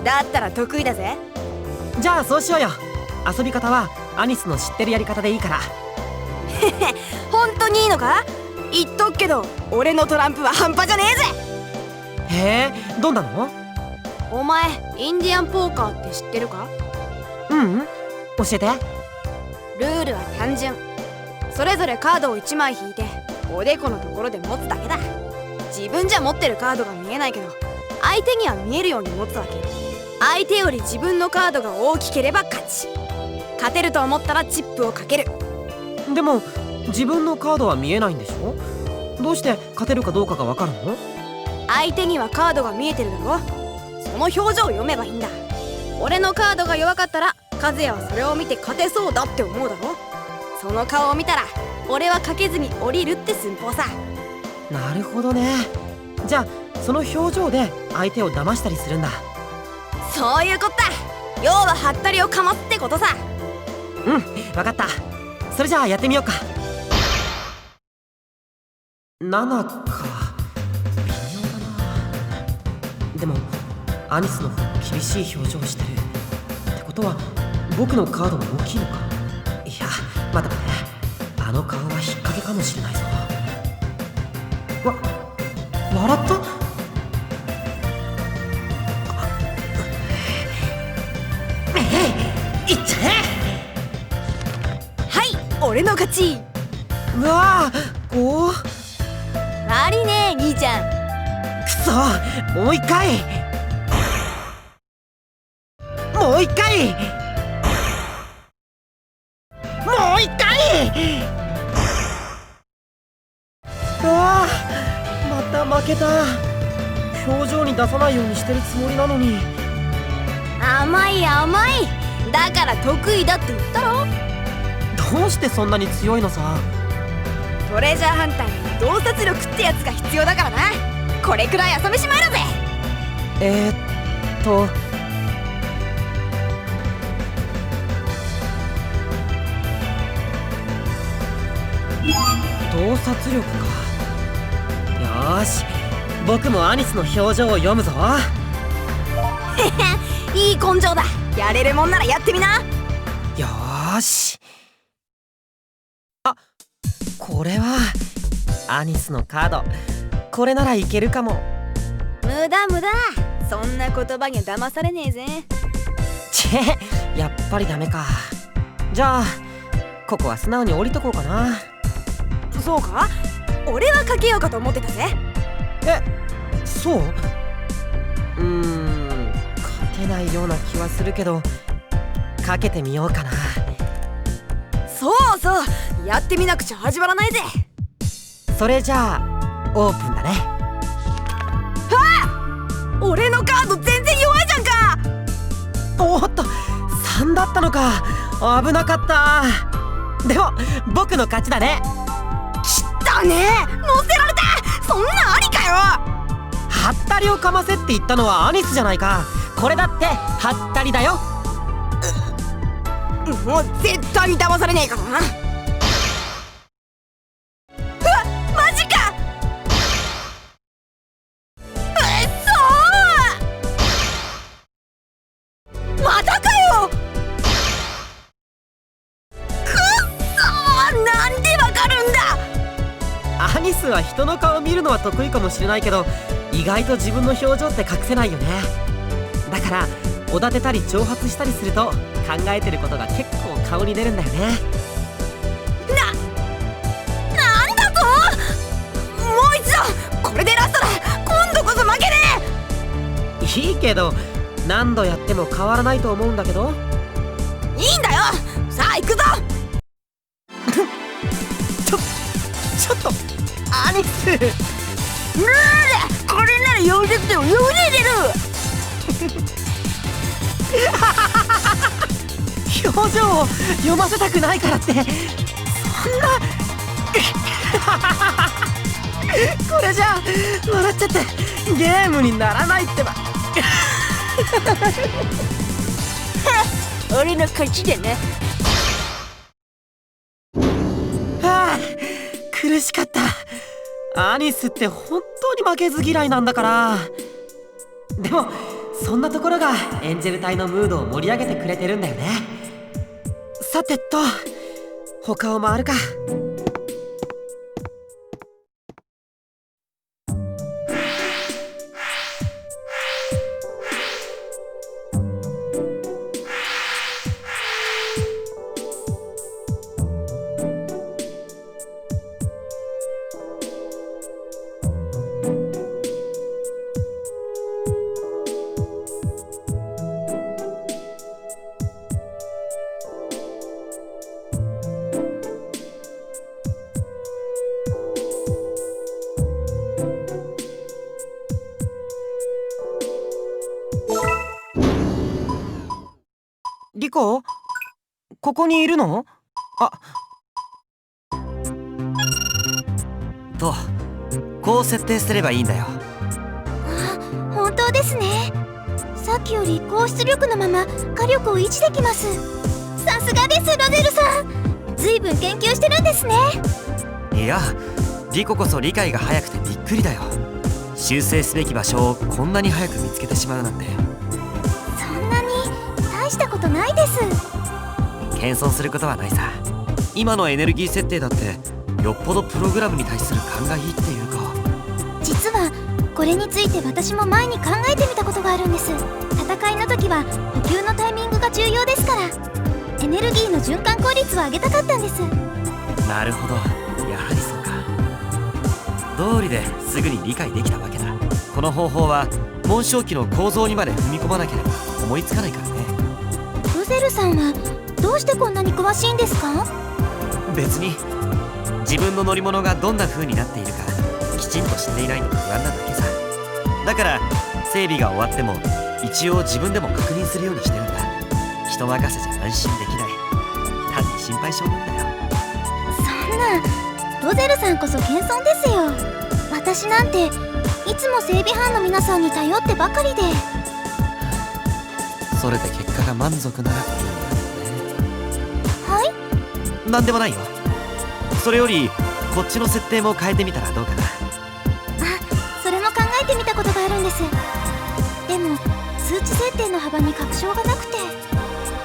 だったら得意だぜ。じゃあそうしようよ。遊び方はアニスの知ってるやり方でいいから。本当にいいのか？言っとくけど俺のトランプは半端じゃねえぜ。へえ、どんなの？お前インディアンポーカーって知ってるか？教えて。ルールは単純。それぞれカードを1枚引いておでこのところで持つだけだ。自分じゃ持ってるカードが見えないけど、相手には見えるように持つわけ。相手より自分のカードが大きければ勝ち。勝てると思ったらチップをかける。でも自分のカードは見えないんでしょ？どうして勝てるかどうかがわかるの？相手にはカードが見えてるだろ。その表情を読めばいいんだ。俺のカードが弱かったら和也はそれを見て勝てそうだって思うだろ。その顔を見たら俺はかけずに降りるって寸法さ。なるほどね。じゃあその表情で相手を騙したりするんだ。そういうこった。要はハッタリをかますってことさ。わかった。それじゃあやってみようか。7か。微妙だな。でもアニスの方が厳しい表情をしてるってことは僕のカードも大きいのか。いや待て待て、あの顔は引っ掛けかもしれないぞ。笑った？いっちゃえ。はい、俺の勝ち。うわあ、おお、悪いね兄ちゃん。くそ、もう一回、もう一回、もう一回。ああ、また負けた。表情に出さないようにしてるつもりなのに。甘い甘い、だから得意だって言ったろ。どうしてそんなに強いのさ。トレジャーハンターに洞察力ってやつが必要だからな。これくらい遊びしまえるぜ。洞察力か。よーし、僕もアニスの表情を読むぞ。いい根性だ。やれるもんならやってみな。よーし。あ、これはアニスのカード。これならいけるかも。無駄無駄、そんな言葉には騙されねえぜ。やっぱりダメか。じゃあここは素直に降りとこうかな。そうか、俺はかけようかと思ってたぜ。そう？勝てないような気はするけど、かけてみようかな。そうそう、やってみなくちゃ始まらないぜ。それじゃあオープンだね。俺のカード全然弱いじゃんか。おっと、3だったのか。危なかった。でも僕の勝ちだね。きったねえ、乗せられた。そんなんありかよ。はったりをかませって言ったのはアニスじゃないか。これだってはったりだよ。もう絶対に騙されねえからな。マジか。またかよ。くっそー、なんでわかるんだ。アニスは人の顔見るのは得意かもしれないけど、意外と自分の表情って隠せないよね。だからおだてたり挑発したりすると考えてることが結構顔に出るんだよね。なんだと。もう一度、これでラストだ。今度こそ負けねえ。いいけど何度やっても変わらないと思うんだけど。いいんだよ、さあ行くぞ。ちょっとアニス、これなら4列でも4で出る。表情を読ませたくないからってそんなこれじゃ笑っちゃってゲームにならないってば。俺の勝ちだね。はあ、苦しかった。アニスって本当に負けず嫌いなんだから。でもそんなところがエンジェル隊のムードを盛り上げてくれてるんだよね。さてと、他を回るか。リコ、ここにいるの？と、こう設定すればいいんだよ。本当ですね。さっきより高出力のまま火力を維持できます。さすがです、ロゼルさん。ずいぶん研究してるんですね。いや、リコこそ理解が早くてびっくりだよ。修正すべき場所をこんなに早く見つけてしまうなんて。そんなに大したことないです。謙遜することはないさ。今のエネルギー設定だってよっぽどプログラムに対する勘がいいっていうか。実はこれについて私も前に考えてみたことがあるんです。戦いの時は補給のタイミングが重要ですから、エネルギーの循環効率を上げたかったんです。なるほど、やはりそうか。道理ですぐに理解できたわけだ。この方法は紋章機の構造にまで踏み込まなければ思いつかないからね。ロゼルさんはどうしてこんなに詳しいんですか？別に自分の乗り物がどんな風になっているかきちんと知っていないと不安なだけさ。だから整備が終わっても一応自分でも確認するようにしてるんだ。人任せじゃ安心できない。単に心配性なんだよ。そんな、ロゼルさんこそ謙遜ですよ。私なんていつも整備班の皆さんに頼ってばかりで。それで結果が満足ならいいんだよね。はい？なんでもないよ。それよりこっちの設定も変えてみたらどうかな。それも考えてみたことがあるんです。でも数値設定の幅に確証がなくて。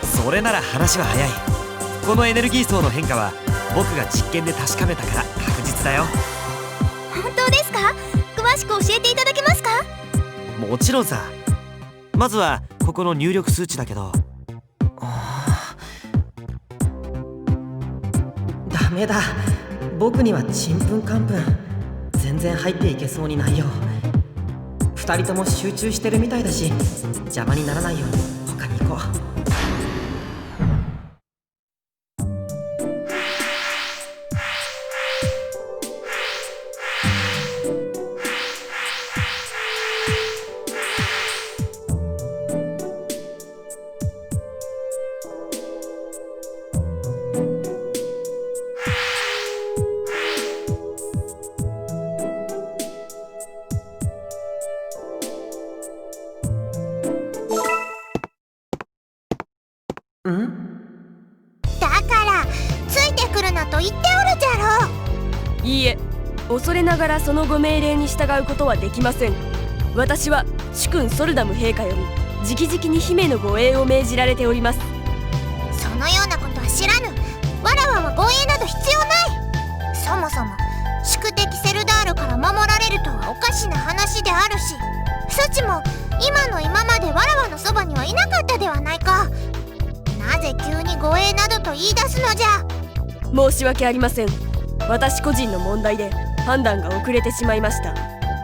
それなら話は早い。このエネルギー層の変化は僕が実験で確かめたから確実だよ。本当ですか？詳しく教えていただけますか？もちろんさ。まずはここの入力数値だけど。ダメだ、僕にはちんぷんかんぷん全然入っていけそうにないよ。2人とも集中してるみたいだし、邪魔にならないように他に行こう。だからついてくるなと言っておるじゃろう。いいえ、恐れながらそのご命令に従うことはできません。私は主君ソルダム陛下より直々に姫の護衛を命じられております。そのようなことは知らぬ。わらわは護衛など必要ない。そもそも宿敵セルダールから守られるとはおかしな話であるし、そちも今の今までわらわのそばにはいなかったではないか。なぜ急に護衛などと言い出すのじゃ。申し訳ありません。私個人の問題で判断が遅れてしまいました。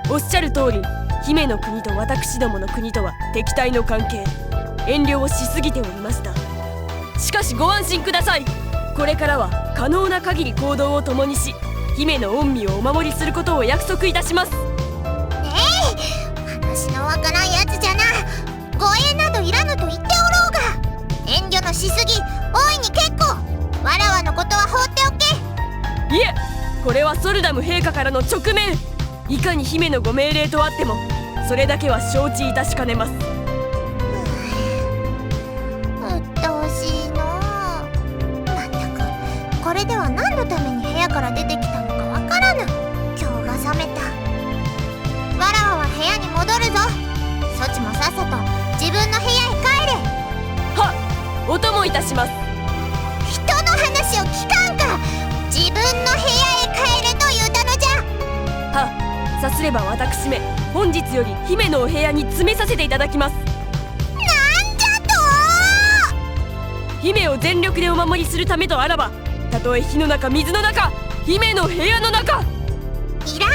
おっしゃる通り、姫の国と私どもの国とは敵対の関係。遠慮をしすぎておりました。しかしご安心ください。これからは可能な限り行動を共にし、姫の御身をお守りすることを約束いたします。話のわからんやつじゃな。護衛などいらぬと言っておろうが、遠慮のしすぎ大いに結構。わらわのことは放っておけ。いえ、これはソルダム陛下からの直命。いかに姫のご命令とあってもそれだけは承知いたしかねます。うっとうしいの。まったくこれでは何のために部屋から出てきたのかわからぬ。今日が覚めた。わらわは部屋に戻るぞ。そちもさっさと自分の部屋へ帰れ。はっ、お供いたします。人の話を聞かんか。自分の部屋へ帰れと言うたのじゃ。はっ、さすれば私め本日より姫のお部屋に詰めさせていただきます。なんじゃと。姫を全力でお守りするためとあらば、たとえ火の中水の中、姫の部屋の中。いらん、来るな。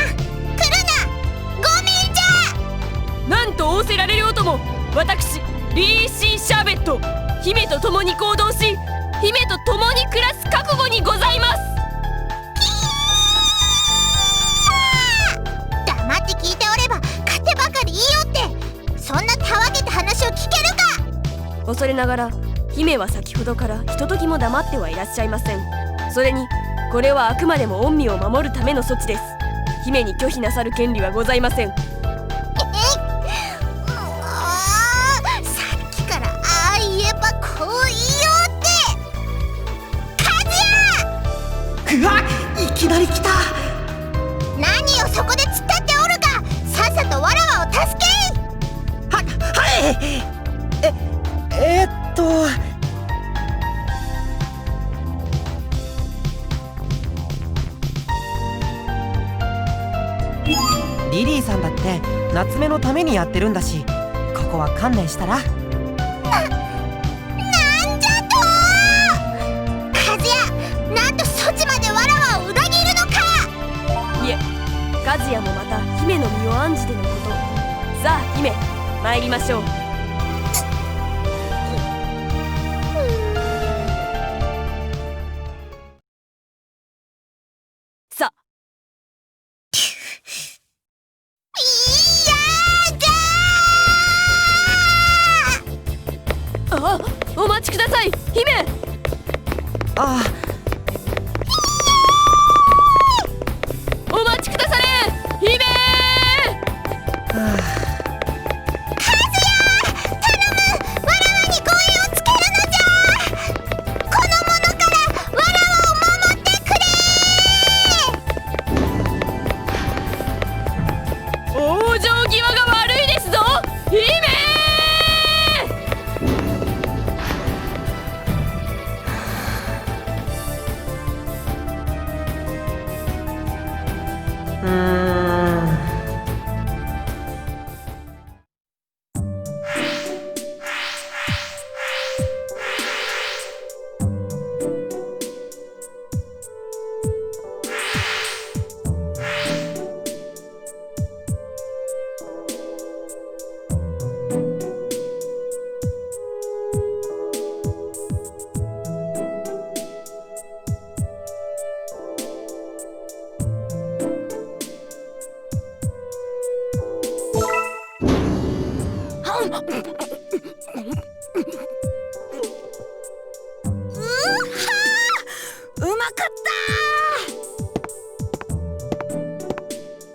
ごめんじゃ。なんと仰せられるおとも、私リリー・シー・シャーベット、姫と共に行動し、姫と共に暮らす覚悟にございます。黙って聞いておれば勝手ばかり言いよって。そんなたわけた話を聞けるか。恐れながら姫は先ほどからひとときも黙ってはいらっしゃいません。それにこれはあくまでも御身を守るための措置です。姫に拒否なさる権利はございません。さっきからああ言えばこう言いようって。うわっ、いきなり来た。何をそこで突っ立っておるか。さっさとわらわを助けい。はい。夏目のためにやってるんだし、ここは観念したら。なんじゃと和也、なんとそちまでわらわを裏切るのか。いえ、和也もまた姫の身を案じてのこと。さあ姫、参りましょう。さあ、お待ちください姫。あお待ちくだされ姫。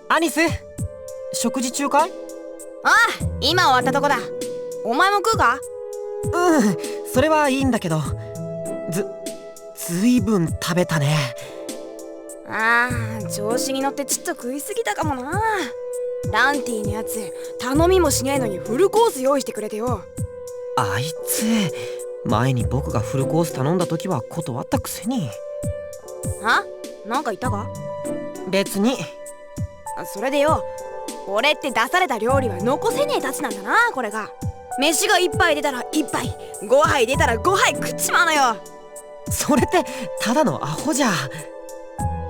アニス、食事中かい？ああ、今終わったとこだ。お前も食うか？それはいいんだけど、ずいぶん食べたね。ああ、調子に乗ってちっと食いすぎたかもな。ランティのやつ、頼みもしないのにフルコース用意してくれてよ。あいつ、前に僕がフルコース頼んだ時は断ったくせに。あ？なんか言ったか？別に。それでよ、俺って出された料理は残せねえたちなんだな、これが。飯が1杯出たら1杯、5杯出たら5杯食っちまうのよ。それってただのアホじゃ。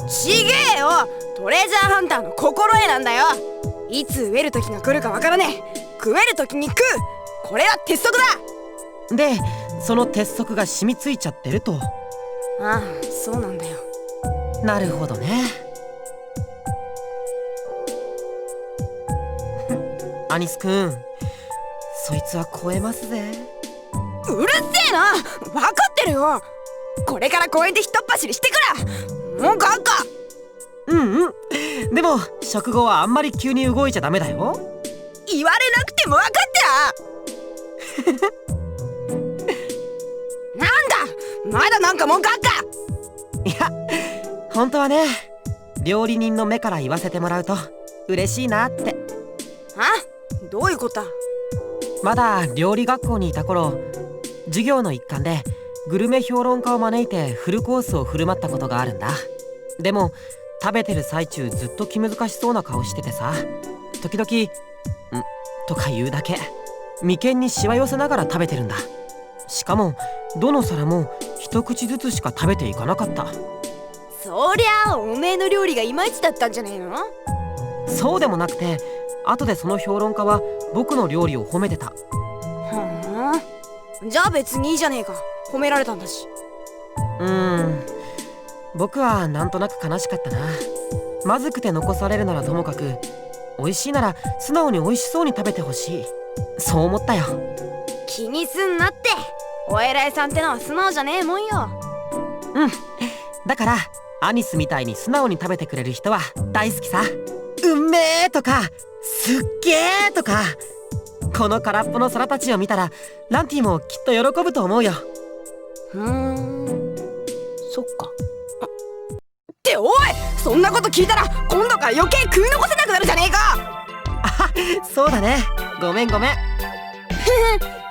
ちげえよ、トレジャーハンターの心得なんだよ。いつ飢える時が来るかわからねえ。食える時に食う、これは鉄則だ。で、その鉄則が染みついちゃってると。ああ、そうなんだよ。なるほどね。アニスくん、そいつは超えますぜ。うるせえな、分かってるよ。これから公園でひとっ走りしてくら。もうかんか。でも食後はあんまり急に動いちゃダメだよ。言われなくても分かったなんだ、まだなんか文句あっか。いや、本当はね、料理人の目から言わせてもらうと嬉しいなって。あ？どういうことだ？まだ料理学校にいた頃、授業の一環でグルメ評論家を招いてフルコースを振る舞ったことがあるんだ。でも食べてる最中ずっと気難しそうな顔しててさ、時々「ん」とか言うだけ。眉間にしわ寄せながら食べてるんだ。しかもどの皿も一口ずつしか食べていかなかった。そりゃあおめえの料理がいまいちだったんじゃねえの？そうでもなくて、後でその評論家は僕の料理を褒めてた。じゃあ別にいいじゃねえか、褒められたんだし。僕はなんとなく悲しかったな。まずくて残されるならともかく、美味しいなら素直に美味しそうに食べてほしい、そう思ったよ。気にすんなって、お偉いさんってのは素直じゃねえもんよ。だからアニスみたいに素直に食べてくれる人は大好きさ。うんめーとかすっげーとか、この空っぽの皿たちを見たらランティもきっと喜ぶと思うよ。そっか。っておい、そんなこと聞いたら今度から余計食い残せなくなるじゃねえか。そうだね、ごめん。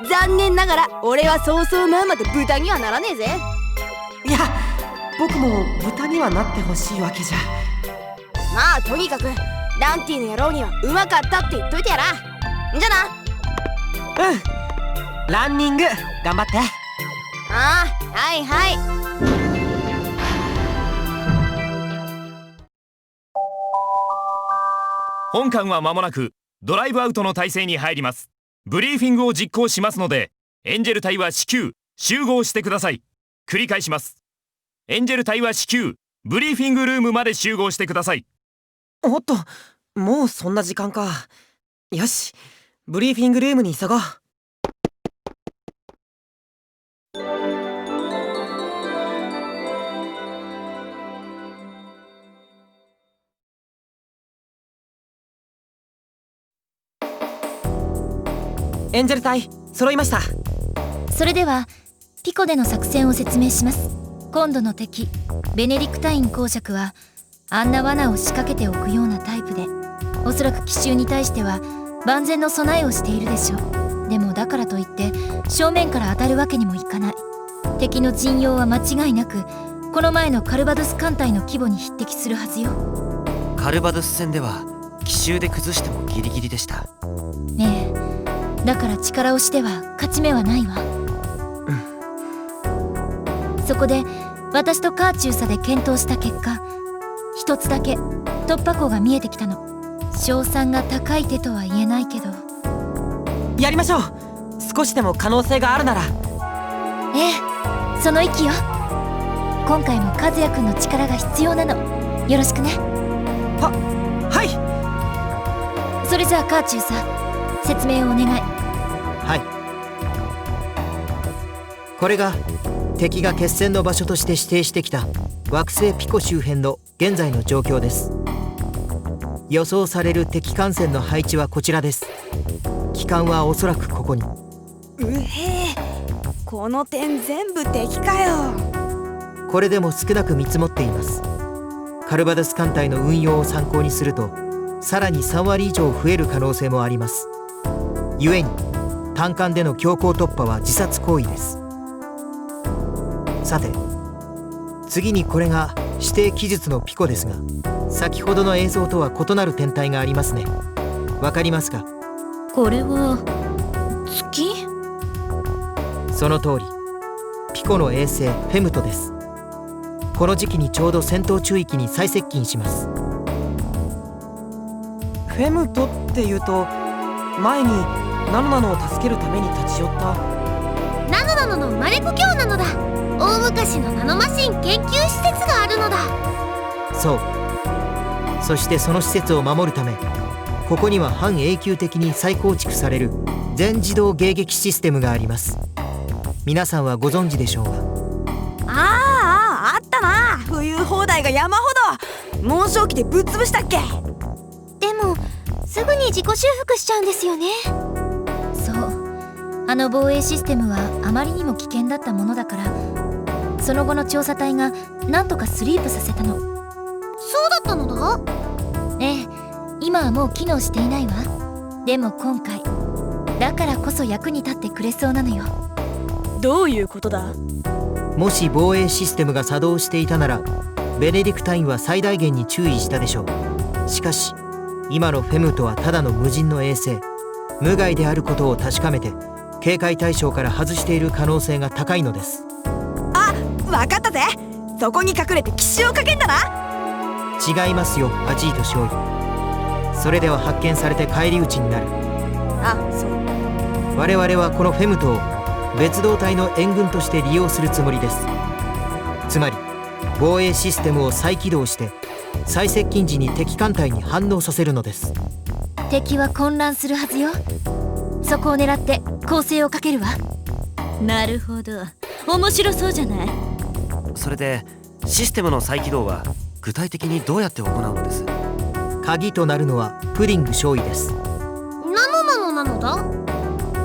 残念ながら俺はそうそうまんまと豚にはならねえぜ。いや、僕も豚にはなってほしいわけじゃ。まあとにかくランティの野郎にはうまかったって言っといてやら。じゃな。ランニング頑張って。はいはい。本艦は間もなくドライブアウトの体制に入ります。ブリーフィングを実行しますので、エンジェル隊は至急集合してください。繰り返します。エンジェル隊は至急ブリーフィングルームまで集合してください。おっと、もうそんな時間か。よし、ブリーフィングルームに急ごう。エンジェル隊揃いました。それではピコでの作戦を説明します。今度の敵ベネディクタイン公爵はあんな罠を仕掛けておくようなタイプで、おそらく奇襲に対しては万全の備えをしているでしょう。でもだからといって正面から当たるわけにもいかない。敵の陣容は間違いなくこの前のカルバドゥス艦隊の規模に匹敵するはずよ。カルバドゥス戦では奇襲で崩してもギリギリでした。ねえ、だから力押しでは勝ち目はないわ。そこで私とカーチューサで検討した結果、一つだけ突破口が見えてきたの。勝算が高い手とは言えないけど。やりましょう。少しでも可能性があるなら。ええ、その意気よ。今回も和也くんの力が必要なの。よろしくね。はい。それじゃあカーチューサ、説明をお願い。はい。これが敵が決戦の場所として指定してきた惑星ピコ周辺の現在の状況です。予想される敵艦船の配置はこちらです。機関はおそらくここに。うへえ、この点全部敵かよ。これでも少なく見積もっています。カルバドゥス艦隊の運用を参考にすると、さらに3割以上増える可能性もあります。故に単艦での強行突破は自殺行為です。さて、次にこれが指定記述のピコですが、先ほどの映像とは異なる天体がありますね。わかりますか？これは月？その通り、ピコの衛星フェムトです。この時期にちょうど戦闘中域に最接近します。フェムトっていうと、前にナノナノを助けるために立ち寄ったナノナノの生まれ故郷なのだ。大昔のナノマシン研究施設があるのだ。そう。そしてその施設を守るため、ここには半永久的に再構築される全自動迎撃システムがあります。皆さんはご存知でしょうが。あったな。浮遊砲台が山ほど。猛将機でぶっ潰したっけ。でもすぐに自己修復しちゃうんですよね。そう、あの防衛システムはあまりにも危険だったものだから、その後の調査隊がなんとかスリープさせたの。そうだったのだ。ええ、今はもう機能していないわ。でも今回だからこそ役に立ってくれそうなのよ。どういうことだ？もし防衛システムが作動していたなら、ベネディクタインは最大限に注意したでしょう。しかし今のフェムトはただの無人の衛星、無害であることを確かめて警戒対象から外している可能性が高いのです。あ、わかったぜ。そこに隠れて奇襲をかけんだな。違いますよ、アジート少尉。それでは発見されて返り討ちになる。あ、そう。我々はこのフェムトを別動隊の援軍として利用するつもりです。つまり防衛システムを再起動して最接近時に敵艦隊に反応させるのです。敵は混乱するはずよ。そこを狙って攻勢をかけるわ。なるほど、面白そうじゃない。それでシステムの再起動は具体的にどうやって行うのです？鍵となるのはプディング少尉です。ナノナノなのだ。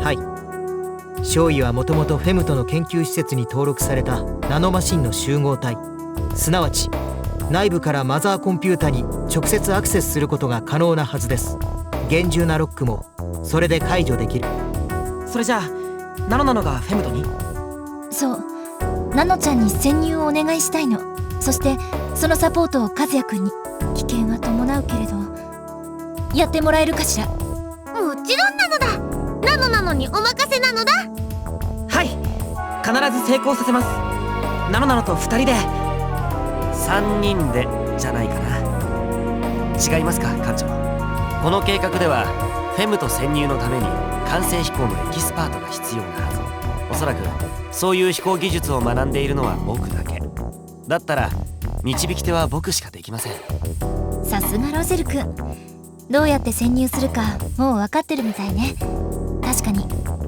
はい。少尉はもともとフェムトの研究施設に登録されたナノマシンの集合体、すなわち内部からマザーコンピュータに直接アクセスすることが可能なはずです。厳重なロックもそれで解除できる。それじゃあナノナノがフェムトに？そう、ナノちゃんに潜入をお願いしたいの。そしてそのサポートを和也くんに。危険は伴うけれど。やってもらえるかしら。もちろんなのだ。なのなのにお任せなのだ。はい、必ず成功させます。ナノナノと2人で。3人でじゃないかな。違いますか艦長。この計画ではフェムと潜入のために管制飛行のエキスパートが必要なはず。おそらくそういう飛行技術を学んでいるのは僕だけだったら、導き手は僕しかできません。さすがロゼル君、どうやって潜入するかもう分かってるみたいね。確かに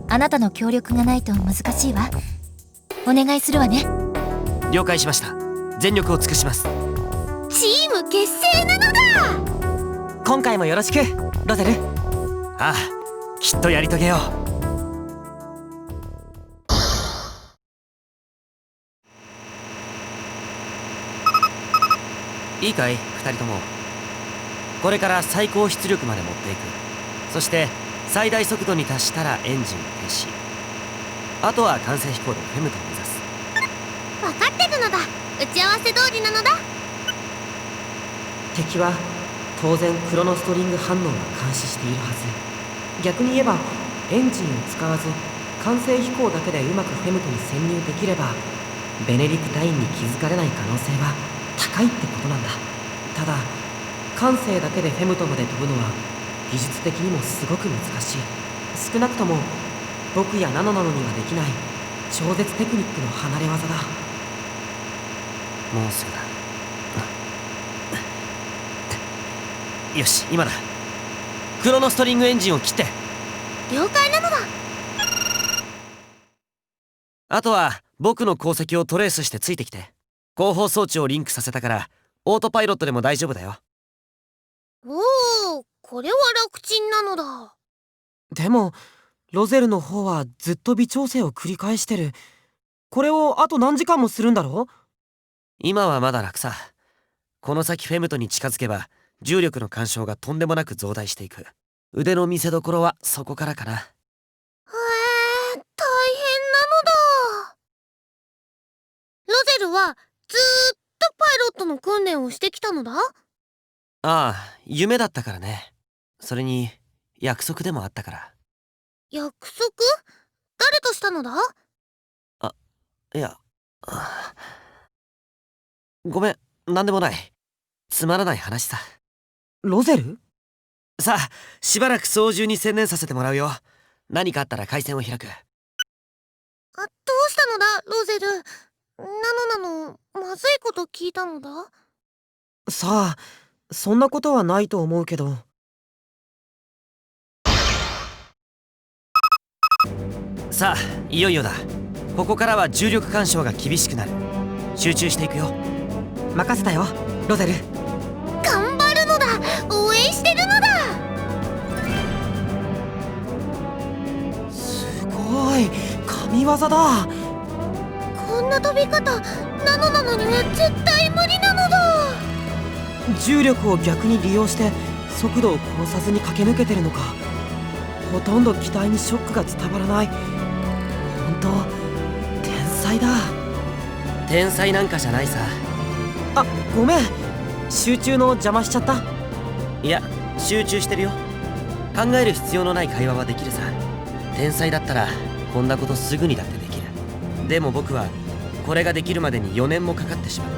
あなたの協力がないと難しいわ。お願いするわね。了解しました。全力を尽くします。チーム結成なのだ。今回もよろしくロゼル。ああ、きっとやり遂げよう。いいかい2人とも。これから最高出力まで持っていく。そして最大速度に達したらエンジンを停止。あとは完成飛行でフェムトを目指す。分かってるのだ。打ち合わせ通りなのだ。敵は当然クロノストリング反応が監視しているはず。逆に言えばエンジンを使わず完成飛行だけでうまくフェムトに潜入できれば、ベネディクタインに気づかれない可能性は高いってことなんだ。ただ感性だけでフェムトまで飛ぶのは技術的にもすごく難しい。少なくとも僕やナノナノにはできない超絶テクニックの離れ技だ。もうすぐだ。よし、今だ。クロノストリングエンジンを切って。了解なのだ。あとは僕の航跡をトレースしてついてきて。後方装置をリンクさせたからオートパイロットでも大丈夫だよ。おお、これは楽ちんなのだ。でもロゼルの方はずっと微調整を繰り返してる。これをあと何時間もするんだろう。今はまだ楽さ。この先フェムトに近づけば重力の干渉がとんでもなく増大していく。腕の見せ所はそこからかな。へえ、大変なのだ。ロゼルはずーっとパイロットの訓練をしてきたのだ。ああ、夢だったからね。それに約束でもあったから。約束？誰としたのだ？いや、ごめん、なんでもない。つまらない話さ。ロゼル？さあ、しばらく操縦に専念させてもらうよ。何かあったら回線を開く。どうしたのだ、ロゼル。なのまずいこと聞いたのだ。さあ、そんなことはないと思うけど。さあ、いよいよだ。ここからは重力干渉が厳しくなる。集中していくよ。任せたよ、ロゼル。頑張るのだ。応援してるのだ。すごい、神業だ。こんな飛び方、なのには絶対無理なのだ。重力を逆に利用して速度を殺さずに駆け抜けてるのか。ほとんど機体にショックが伝わらない。本当天才だ。天才なんかじゃないさ。あ、ごめん、集中の邪魔しちゃった。いや、集中してるよ。考える必要のない会話はできるさ。天才だったらこんなことすぐにだってできる。でも僕はこれができるまでに4年もかかってしまっ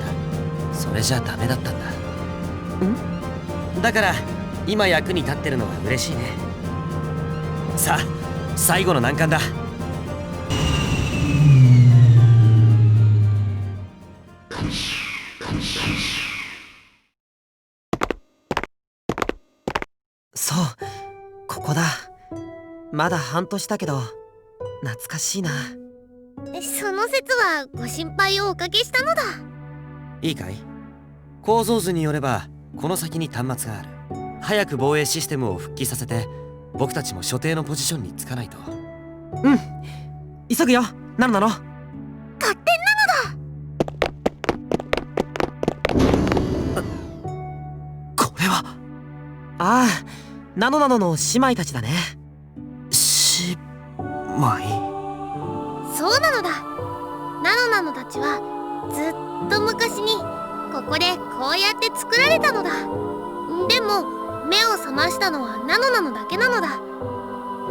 た。それじゃダメだったんだ。だから今役に立ってるのは嬉しいね。さあ、最後の難関だ。そう、ここだ。まだ半年だけど懐かしいな。その説はご心配をおかけしたのだ。いいかい？構造図によればこの先に端末がある。早く防衛システムを復帰させて僕たちも所定のポジションにつかないと。うん、急ぐよ、なの。勝手なのだ。これは。ああ、ナノの姉妹たちだね。姉妹？そうなのだ。なのたちはずっと昔にここでこうやって作られたのだ。でも目を覚ましたのはナノナのだけなのだ。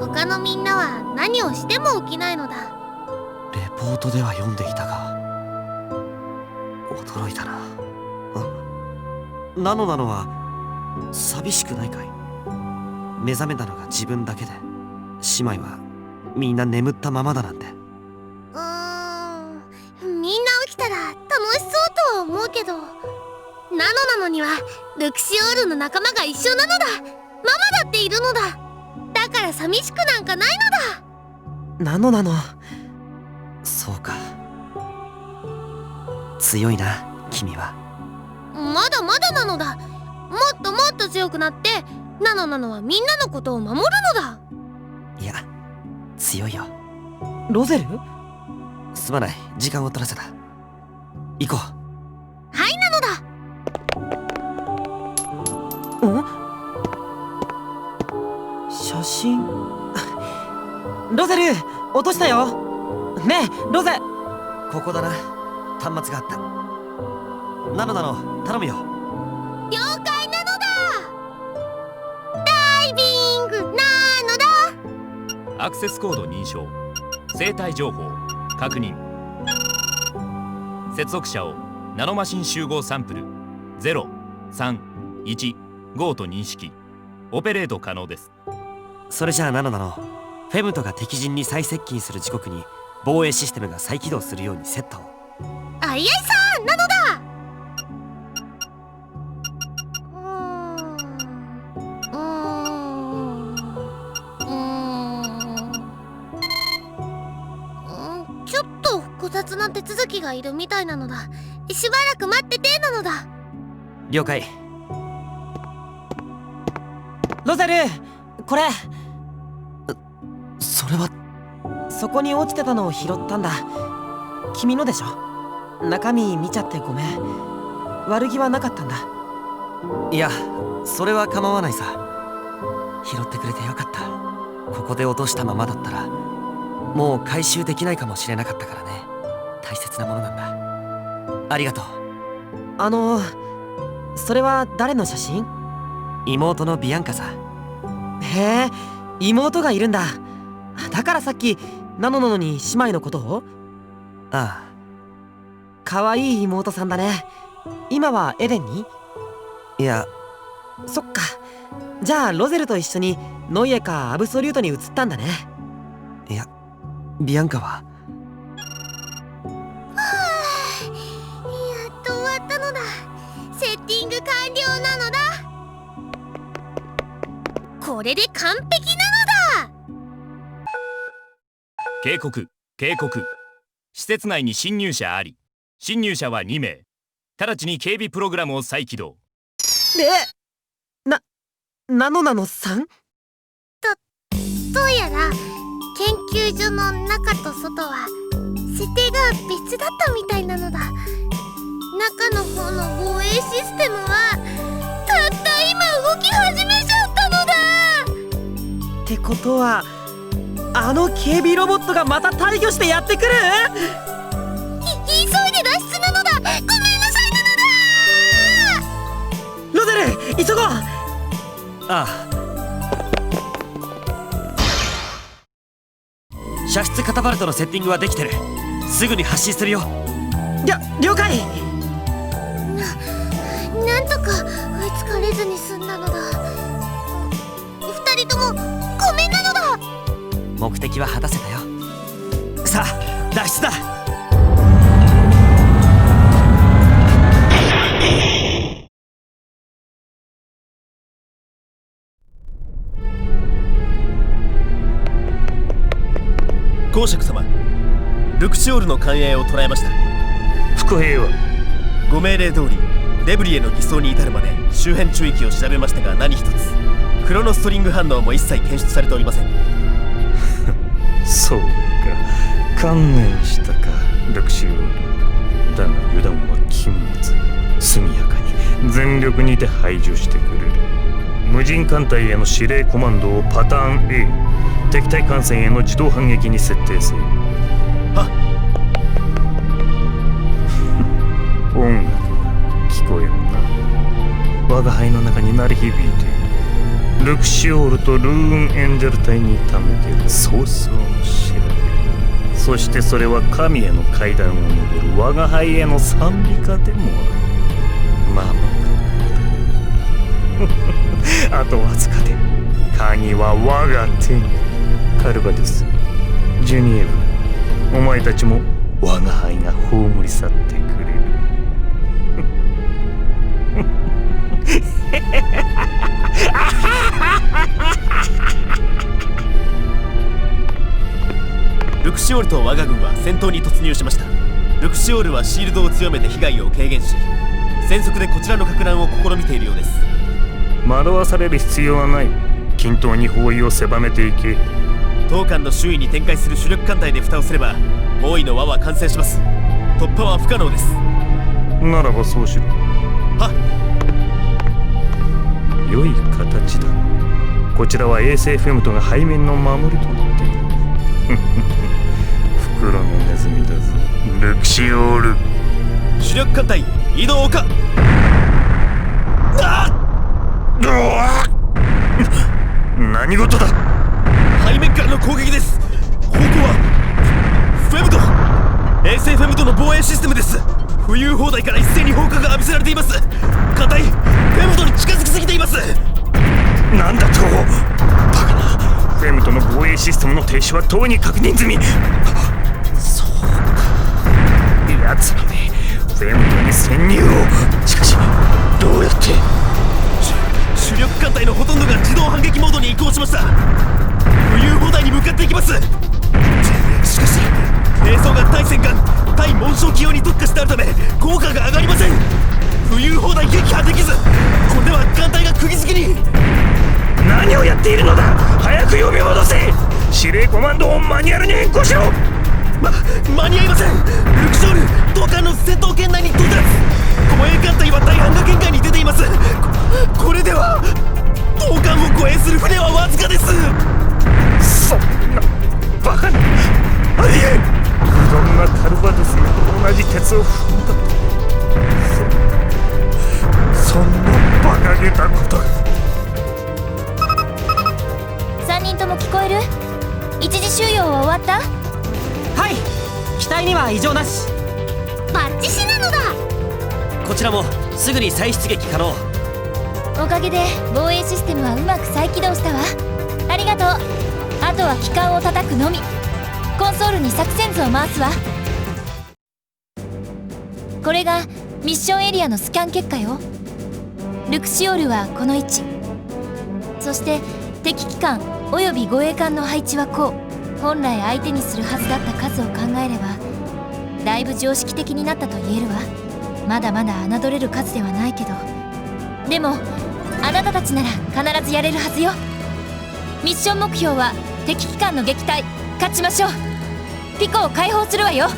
他のみんなは何をしても起きないのだ。レポートでは読んでいたが驚いたな。ナノなのは寂しくないかい？目覚めたのが自分だけで姉妹はみんな眠ったままだなんて。みんな起きたら楽しそうとは思うけど、ナノなのにはルクシオールの仲間が一緒なのだ。ママだっているのだ。だから寂しくなんかないのだ。ナノなの。そうか、強いな君は。まだまだなのだ。もっともっと強くなって、ナノなのはみんなのことを守るのだ。いや、強いよ。ロゼル？すまない、時間を取らせた。行こう。はい、なのだ。写真ロゼル、落としたよ。ねえロゼ。ここだな、端末があった。ナノなの、頼むよ。了解なのだ。ダイビングなのだ。アクセスコード認証、生体情報確認。接続者をナノマシン集合サンプル0315と認識。オペレート可能です。それじゃあナノなの、フェムトが敵陣に最接近する時刻に防衛システムが再起動するようにセットを。あいあいさんなのだ。ちょっと複雑な手続きがいるみたいなのだ。しばらく待っててなのだ。了解。ロゼル、これ。それはそこに落ちてたのを拾ったんだ。君のでしょ。中身見ちゃってごめん。悪気はなかったんだ。いや、それは構わないさ。拾ってくれてよかった。ここで落としたままだったらもう回収できないかもしれなかったからね。大切なものなんだ。ありがとう。それは誰の写真？妹のビアンカさ。へえ、妹がいるんだ。だからさっきナノなのに姉妹のことを？ああ、かわいい妹さんだね。今はエデンに？いや、そっか。じゃあロゼルと一緒にノイエかアブソリュートに移ったんだね。いや、ビアンカは。やっと終わったのだ。セッティング完了なのだ。これで完璧なのだ。警告、警告。施設内に侵入者あり。侵入者は2名。直ちに警備プログラムを再起動。ナノなのさん？どうやら研究所の中と外は設定が別だったみたいなのだ。中の方の防衛システムはたった今動き始めちゃったのだ。ってことは警備ロボットがまた大魚してやってくる？急いで脱出なのだ。ごめんなさいなのだ。ロゼル、急ごう。ああ、射出カタパルトのセッティングはできてる。すぐに発進するよ。了解。なんとか追いつかれずに済んだのだ。二人ともごめんなのだ。目的は果たせたよ。さあ、脱出だ。公爵様、ルクシオールの艦影を捉えました。副兵はご命令通りデブリへの偽装に至るまで周辺中域を調べましたが何一つクロノストリング反応も一切検出されておりません。そうか、観念したかルクシオール。だが油断は禁物。速やかに全力にて排除してくれる。無人艦隊への指令コマンドをパターン A、敵対艦船への自動反撃に設定せよ。はっ。音楽が聞こえるな。我が輩の中に鳴り響いている。ルクシオールとルーンエンジェル隊にためてる早々の調べ、そしてそれは神への階段を上る我が輩への賛美歌でもある。まああとわずかで鍵は我が手に。カルバデス、ジュニエブ、お前たちも我が輩が葬り去ってくれる。ルクシオールと我が軍は戦闘に突入しました。ルクシオールはシールドを強めて被害を軽減し、全速でこちらの撹乱を試みているようです。惑わされる必要はない。均等に包囲を狭めていけ。当艦の周囲に展開する主力艦隊で蓋をすれば包囲の輪は完成します。突破は不可能です。ならばそうしろ。はっ。良い形だ。こちらは衛星フェムトが背面の守りとなっている。袋のネズミだぞ、ルクシオール。主力艦隊移動か。何事だ。背面からの攻撃です。方向はフェムト、衛星フェムトの防衛システムです。浮遊砲台から一斉に砲火が浴びせられています。艦隊フェムトに近づきすぎています。なんだと。バカな。フェムトの防衛システムの停止はとうに確認済み。そうか、奴らめフェムトに潜入を。しかしどうやって。主力艦隊のほとんどが自動反撃モードに移行しました。浮遊砲台に向かっていきます。しかし兵装が対戦艦対紋章機用に特化してあるため効果が上がりません。浮遊砲台撃破できず、これでは艦隊が釘付けに。何をやっているのだ。早く呼び戻せ。司令コマンドをマニュアルに変更しろ。間に合いません。ルクショール、当艦の戦闘圏内に到達。護衛艦隊は大半が圏外に出ています。これでは当艦を護衛する船はわずかです。そんなバカな。ありえん。不鈍なカルバデスが同じ鉄を踏んだと。そんな馬鹿げたことが。3人とも聞こえる？一時収容は終わった？はい、機体には異常なし。バッチシなのだ。こちらもすぐに再出撃可能。おかげで防衛システムはうまく再起動したわ。ありがとう。あとは機関を叩くのみ。コンソールに作戦図を回すわ。これがミッションエリアのスキャン結果よ。ルクシオールはこの位置。そして敵機関および護衛艦の配置はこう。本来相手にするはずだった数を考えればだいぶ常識的になったと言えるわ。まだまだ侮れる数ではないけど、でもあなたたちなら必ずやれるはずよ。ミッション目標は敵機関の撃退。勝ちましょう。ピコを解放するわよ。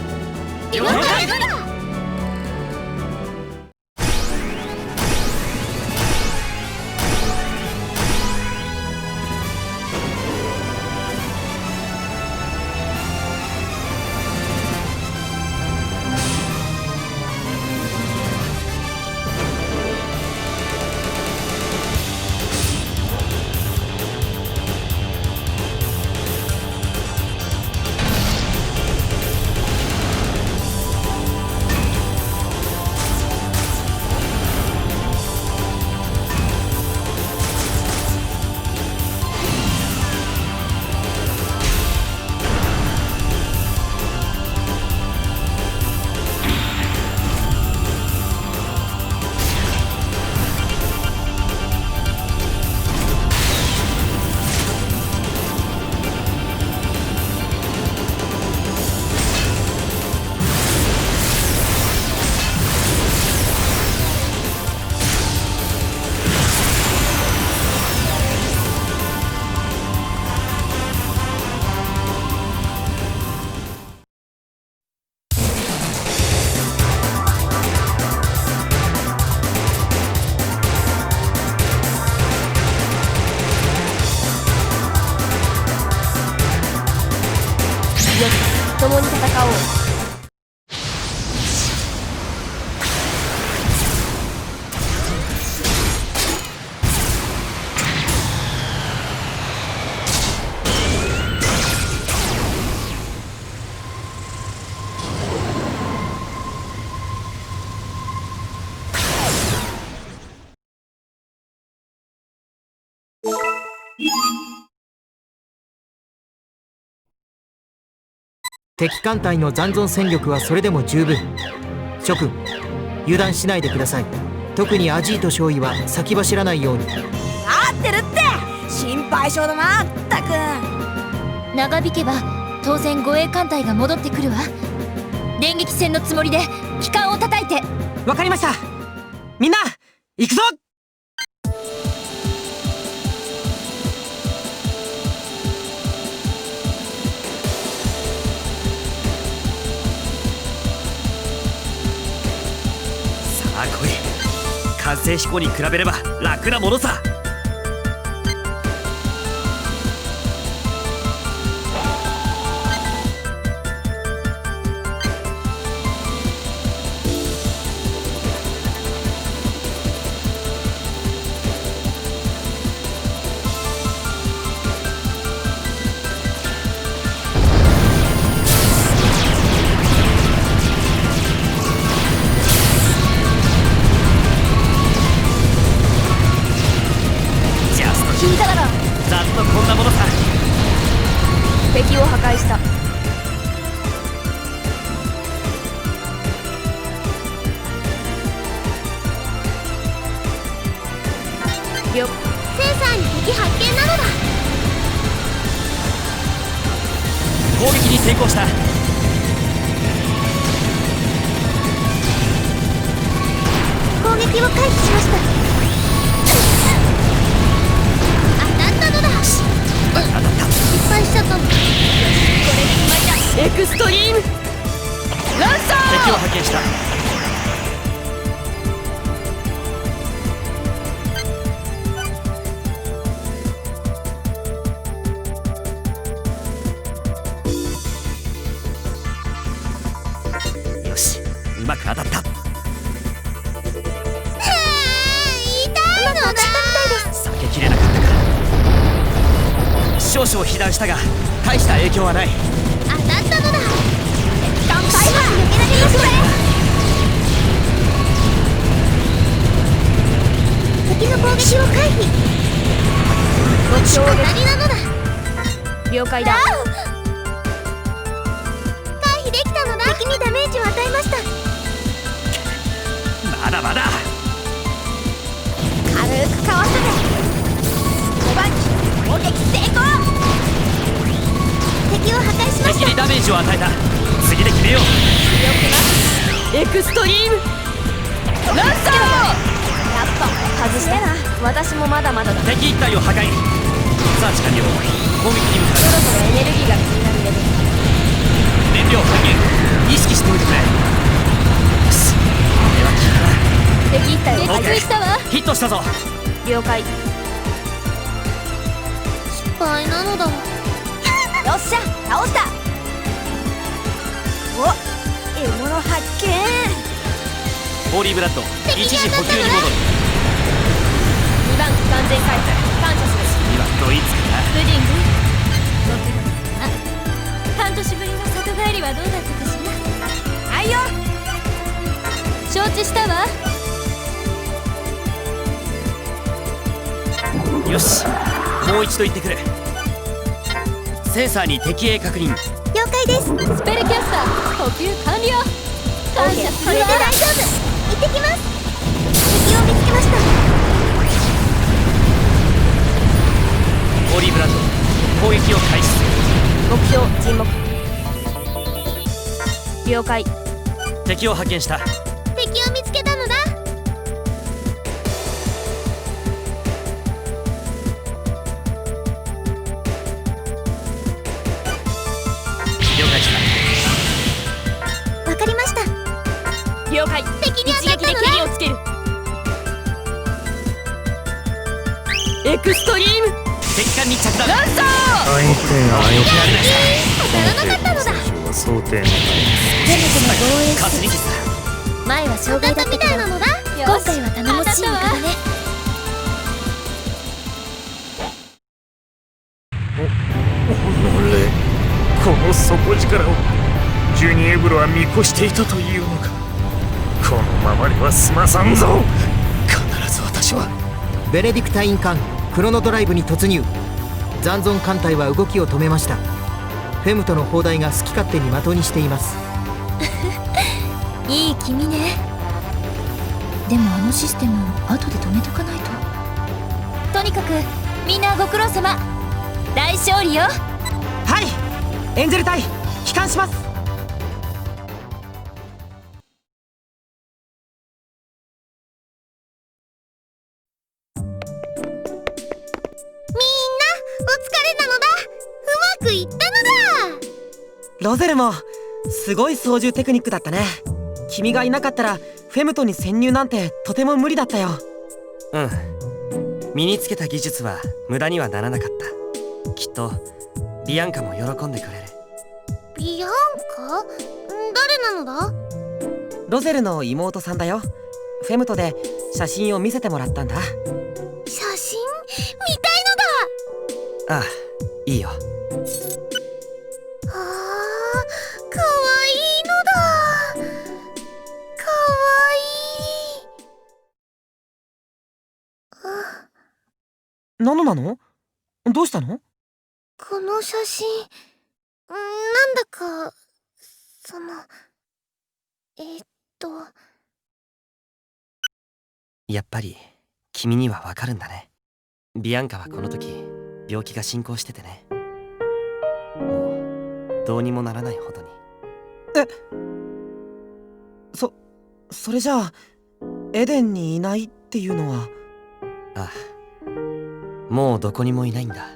了解。共に戦おう。敵艦隊の残存戦力はそれでも十分。諸君、油断しないでください。特にアジート少尉は先走らないように。合ってるって、心配性だなったく。長引けば当然護衛艦隊が戻ってくるわ。電撃戦のつもりで機関を叩いて。わかりました。みんな行くぞ。さあ来い。完成飛行に比べれば楽なものさ。ざっとこんなものさ。敵を破壊した。センサーに敵発見なのだ。攻撃に成功した。攻撃を回避しました。失敗しちゃったの。これで決まりだ。エクストリームランサー。敵を発見した。よし、うまく当たった。痛いのだ。避けきれなかったか。少々被弾したが大した影響はない。当たったのだ。乾杯は抜けられますね。敵の攻撃を回避。当たりなのだ。了解だ。回避できたのだ。敵にダメージを与えました。まだまだ。軽くかわせて5番機攻撃成功。敵を破壊しました。敵にダメージを与えた。次で決めよう。エクストリームランサー。やっぱ外してな。私もまだまだだ。敵一体を破壊。さあ地下に攻撃に向かう。そろそろエネルギーが気になるレベル。燃料半減意識しておいてくれ。よし、これは効くな。敵一体を破壊したわ。ヒットしたぞ。了解。失敗なのだ。よっしゃ、倒した。お、獲物発見。ホーリーブラッド一時補給に戻る。2番機完全回復感謝する。次はドイツかな。プディングご苦労様。半年ぶりの里帰りはどうだったかしら。はいよ。承知したわ。よし、もう一度言ってくる。センサーに敵影確認。了解です。スペルキャスター補給完了。感謝するわ。これで大丈夫。行ってきます。敵を見つけました。ホーリーブラッド攻撃を開始する。目標沈黙。了解。敵を発見した。敵を見つけたのだ。了解した。わかりました。了解。敵に当たったのだ。一撃でケリをつける。エクストリーム敵艦に着弾。ランサー。相手が相当たらなかったのだ。手は想定の全力の防衛する。カスニキス。前は障害だったけどみたいなのだ。今回は頼もしい味方ね。この底力をジュニエブロは見越していたというのか。このままでは済まさんぞ。必ず私はベネディクタイン艦クロノドライブに突入。残存艦隊は動きを止めました。フェムとの砲台が好き勝手に的にしています。いい君ね。でもあのシステム後で止めとかないと。とにかくみんなご苦労様。大勝利よ。はい、エンジェル隊帰還します。ロゼルもすごい操縦テクニックだったね。君がいなかったらフェムトに潜入なんてとても無理だったよ。うん、身につけた技術は無駄にはならなかった。きっとビアンカも喜んでくれる。ビアンカ？誰なのだ？ロゼルの妹さんだよ。フェムトで写真を見せてもらったんだ。写真見たいのだ。ああ、いいよ。かわいいのだ。かわいい。何のなの？どうしたの？この写真、なんだか、やっぱり君にはわかるんだね。ビアンカはこの時病気が進行しててね。もうどうにもならないほどに。それじゃあエデンにいないっていうのは？ああ、もうどこにもいないんだ。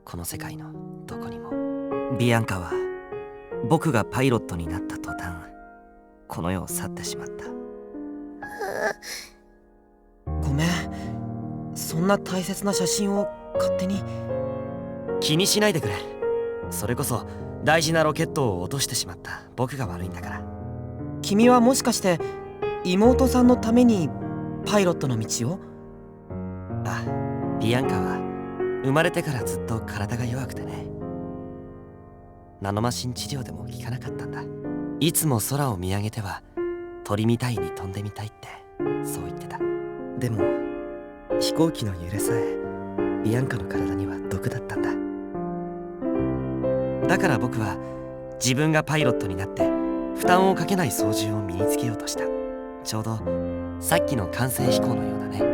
この世界のどこにも。ビアンカは僕がパイロットになった途端この世を去ってしまった。ごめん、そんな大切な写真を勝手に。気にしないでくれ。それこそ大事なロケットを落としてしまった僕が悪いんだから。君はもしかして妹さんのためにパイロットの道を？あ、ビアンカは生まれてからずっと体が弱くてね。ナノマシン治療でも効かなかったんだ。いつも空を見上げては鳥みたいに飛んでみたいってそう言ってた。でも飛行機の揺れさえビアンカの体には毒だったんだ。だから僕は自分がパイロットになって負担をかけない操縦を身につけようとした。ちょうどさっきの完成飛行のようだね。で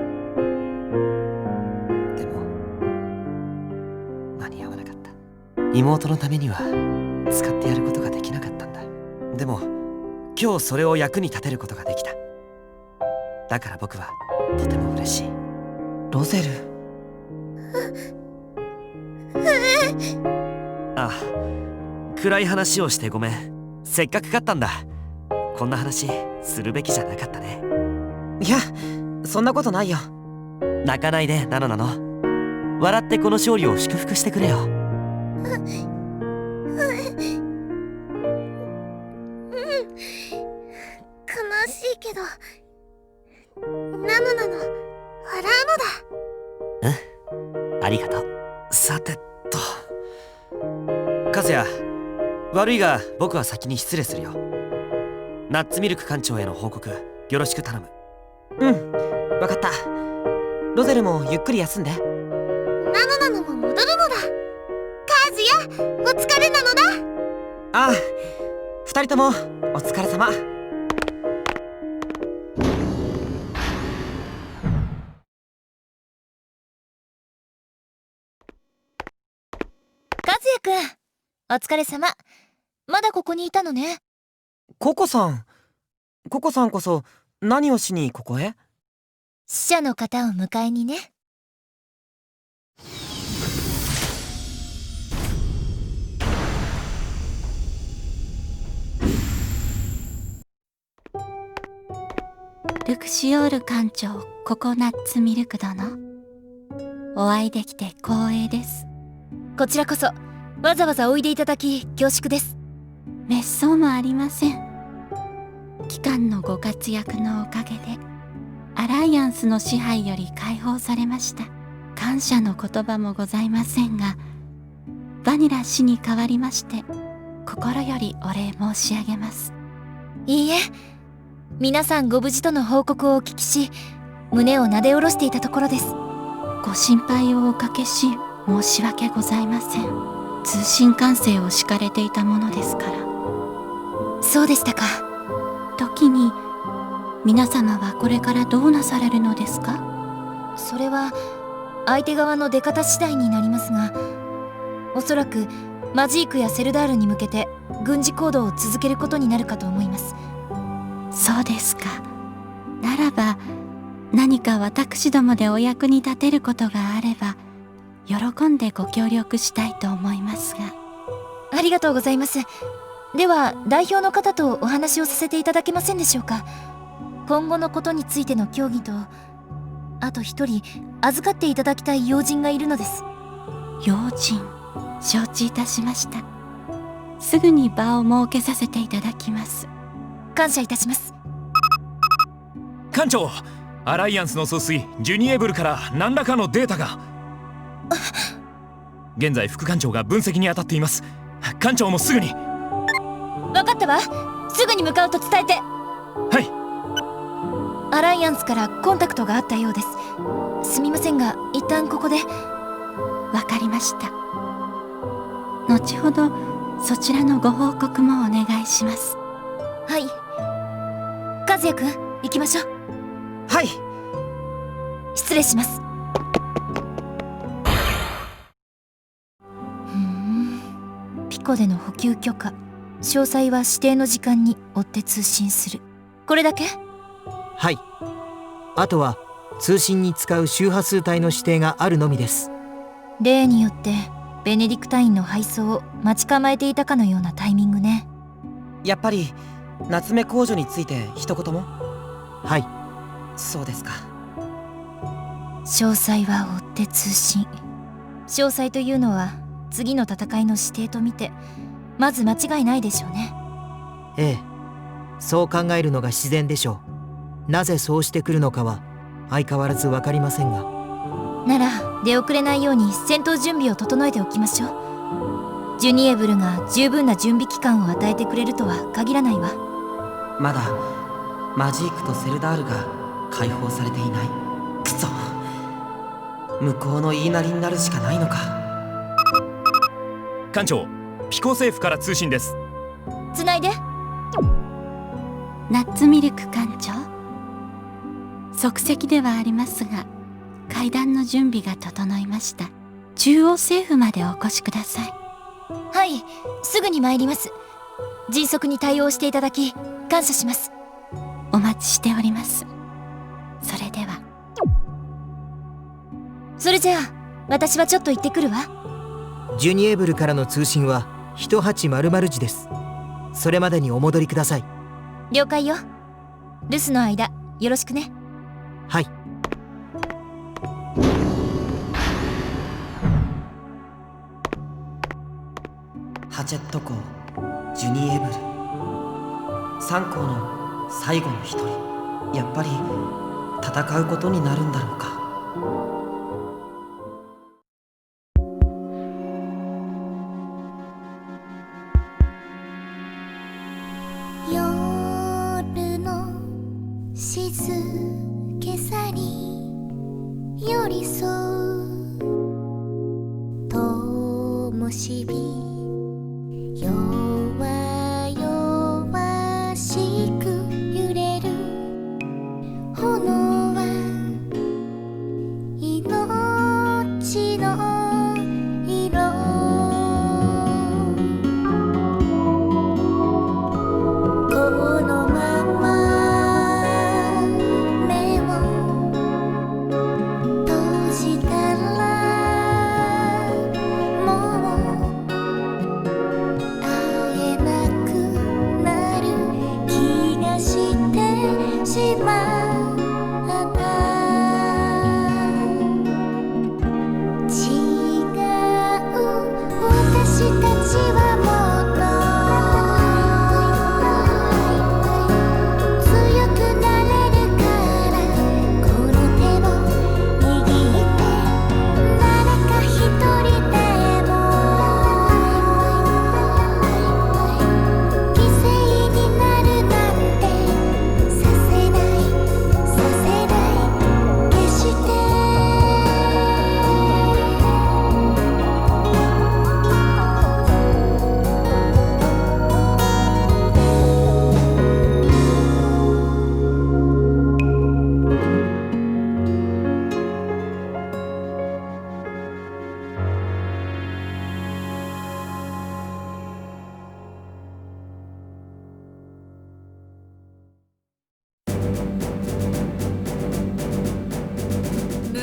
も間に合わなかった。妹のためには使ってやることができなかったんだ。でも今日それを役に立てることができた。だから僕はとても嬉しい。ロゼル。ああ、暗い話をしてごめん。せっかく勝ったんだ。こんな話するべきじゃなかったね。いや、そんなことないよ。泣かないで、ナノナノ。笑ってこの勝利を祝福してくれよ。悲しいけど、ナノナノ、笑うのだ。うん、ありがとう。さてと、カズヤ、悪いが僕は先に失礼するよ。ナッツミルク艦長への報告よろしく頼む。うん、わかった。ロゼルもゆっくり休んで。ナノナノも戻るのだ。カズヤ、お疲れなのだ。ああ、二人ともお疲れ様。和也くん、お疲れ様。まだここにいたのね。ココさんこそ何をしにここへ？死者の方を迎えにね。ルクシオール艦長ココナッツミルク殿、お会いできて光栄です。こちらこそわざわざおいでいただき恐縮です。めっそうもありません。機関のご活躍のおかげでアライアンスの支配より解放されました。感謝の言葉もございませんが、バニラ氏に代わりまして心よりお礼申し上げます。いいえ、皆さんご無事との報告をお聞きし、胸をなで下ろしていたところです。ご心配をおかけし申し訳ございません。通信管制を敷かれていたものですから。そうでしたか。時に皆様はこれからどうなされるのですか？それは相手側の出方次第になりますが、おそらくマジークやセルダールに向けて軍事行動を続けることになるかと思います。そうですか。ならば何か私どもでお役に立てることがあれば喜んでご協力したいと思いますが。ありがとうございます。では代表の方とお話をさせていただけませんでしょうか。今後のことについての協議と、あと一人預かっていただきたい要人がいるのです。要人、承知いたしました。すぐに場を設けさせていただきます。感謝いたします。艦長、アライアンスの総帥ジュニエブルから何らかのデータが。現在副艦長が分析に当たっています。艦長もすぐに。分かったわ。すぐに向かうと伝えて。はい。アライアンスからコンタクトがあったようです。すみませんが一旦ここで。わかりました。後ほどそちらのご報告もお願いします。はい。和也くん、行きましょう。はい。失礼します。ピコでの補給許可、詳細は指定の時間に追って通信する。これだけ？はい。あとは通信に使う周波数帯の指定があるのみです。例によってベネディクタインの配送を待ち構えていたかのようなタイミングね。やっぱり夏目工場について一言も？はい。そうですか。詳細は追って通信。詳細というのは次の戦いの指定と見てまず間違いないでしょうね。ええ、そう考えるのが自然でしょう。なぜそうしてくるのかは相変わらず分かりませんが。なら出遅れないように戦闘準備を整えておきましょう。ジュニエブルが十分な準備期間を与えてくれるとは限らないわ。まだマジークとセルダールが解放されていない。くそ、向こうの言いなりになるしかないのか。艦長、ピコ政府から通信です。つないで。ナッツミルク艦長、即席ではありますが会談の準備が整いました。中央政府までお越しください。はい、すぐに参ります。迅速に対応していただき感謝します。お待ちしております。それでは。それじゃあ私はちょっと行ってくるわ。ジュニエブルからの通信は1800時です。それまでにお戻りください。了解よ。留守の間よろしくね。はい。ハチェット校ジュニエブル、3校の最後の一人。やっぱり戦うことになるんだろうか。夜の静けさに寄り添う灯火、弱々しく揺れる炎は命の色。このまま目を閉じたらもう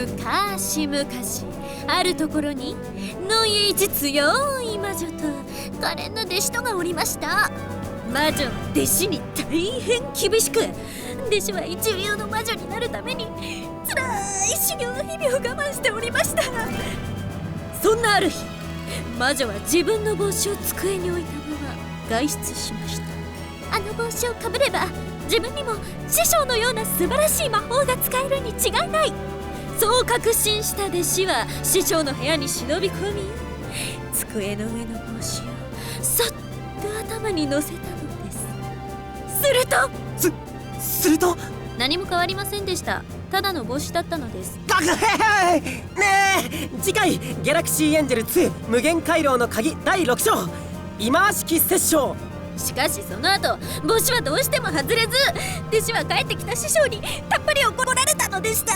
昔々あるところにのい一強い魔女と可憐な弟子とがおりました。魔女は弟子に大変厳しく、弟子は一流の魔女になるために辛い修行の日々を我慢しておりました。そんなある日、魔女は自分の帽子を机に置いたまま外出しました。あの帽子をかぶれば自分にも師匠のような素晴らしい魔法が使えるに違いない。そう確信した弟子は師匠の部屋に忍び込み、机の上の帽子をそっと頭に乗せたのです。すると何も変わりませんでした。ただの帽子だったのです。ねえ、次回ギャラクシーエンジェル2無限回廊の鍵第6章忌まわしき殺生。しかしその後、帽子はどうしても外れず、弟子は帰ってきた師匠にたっぷり怒られたのでした。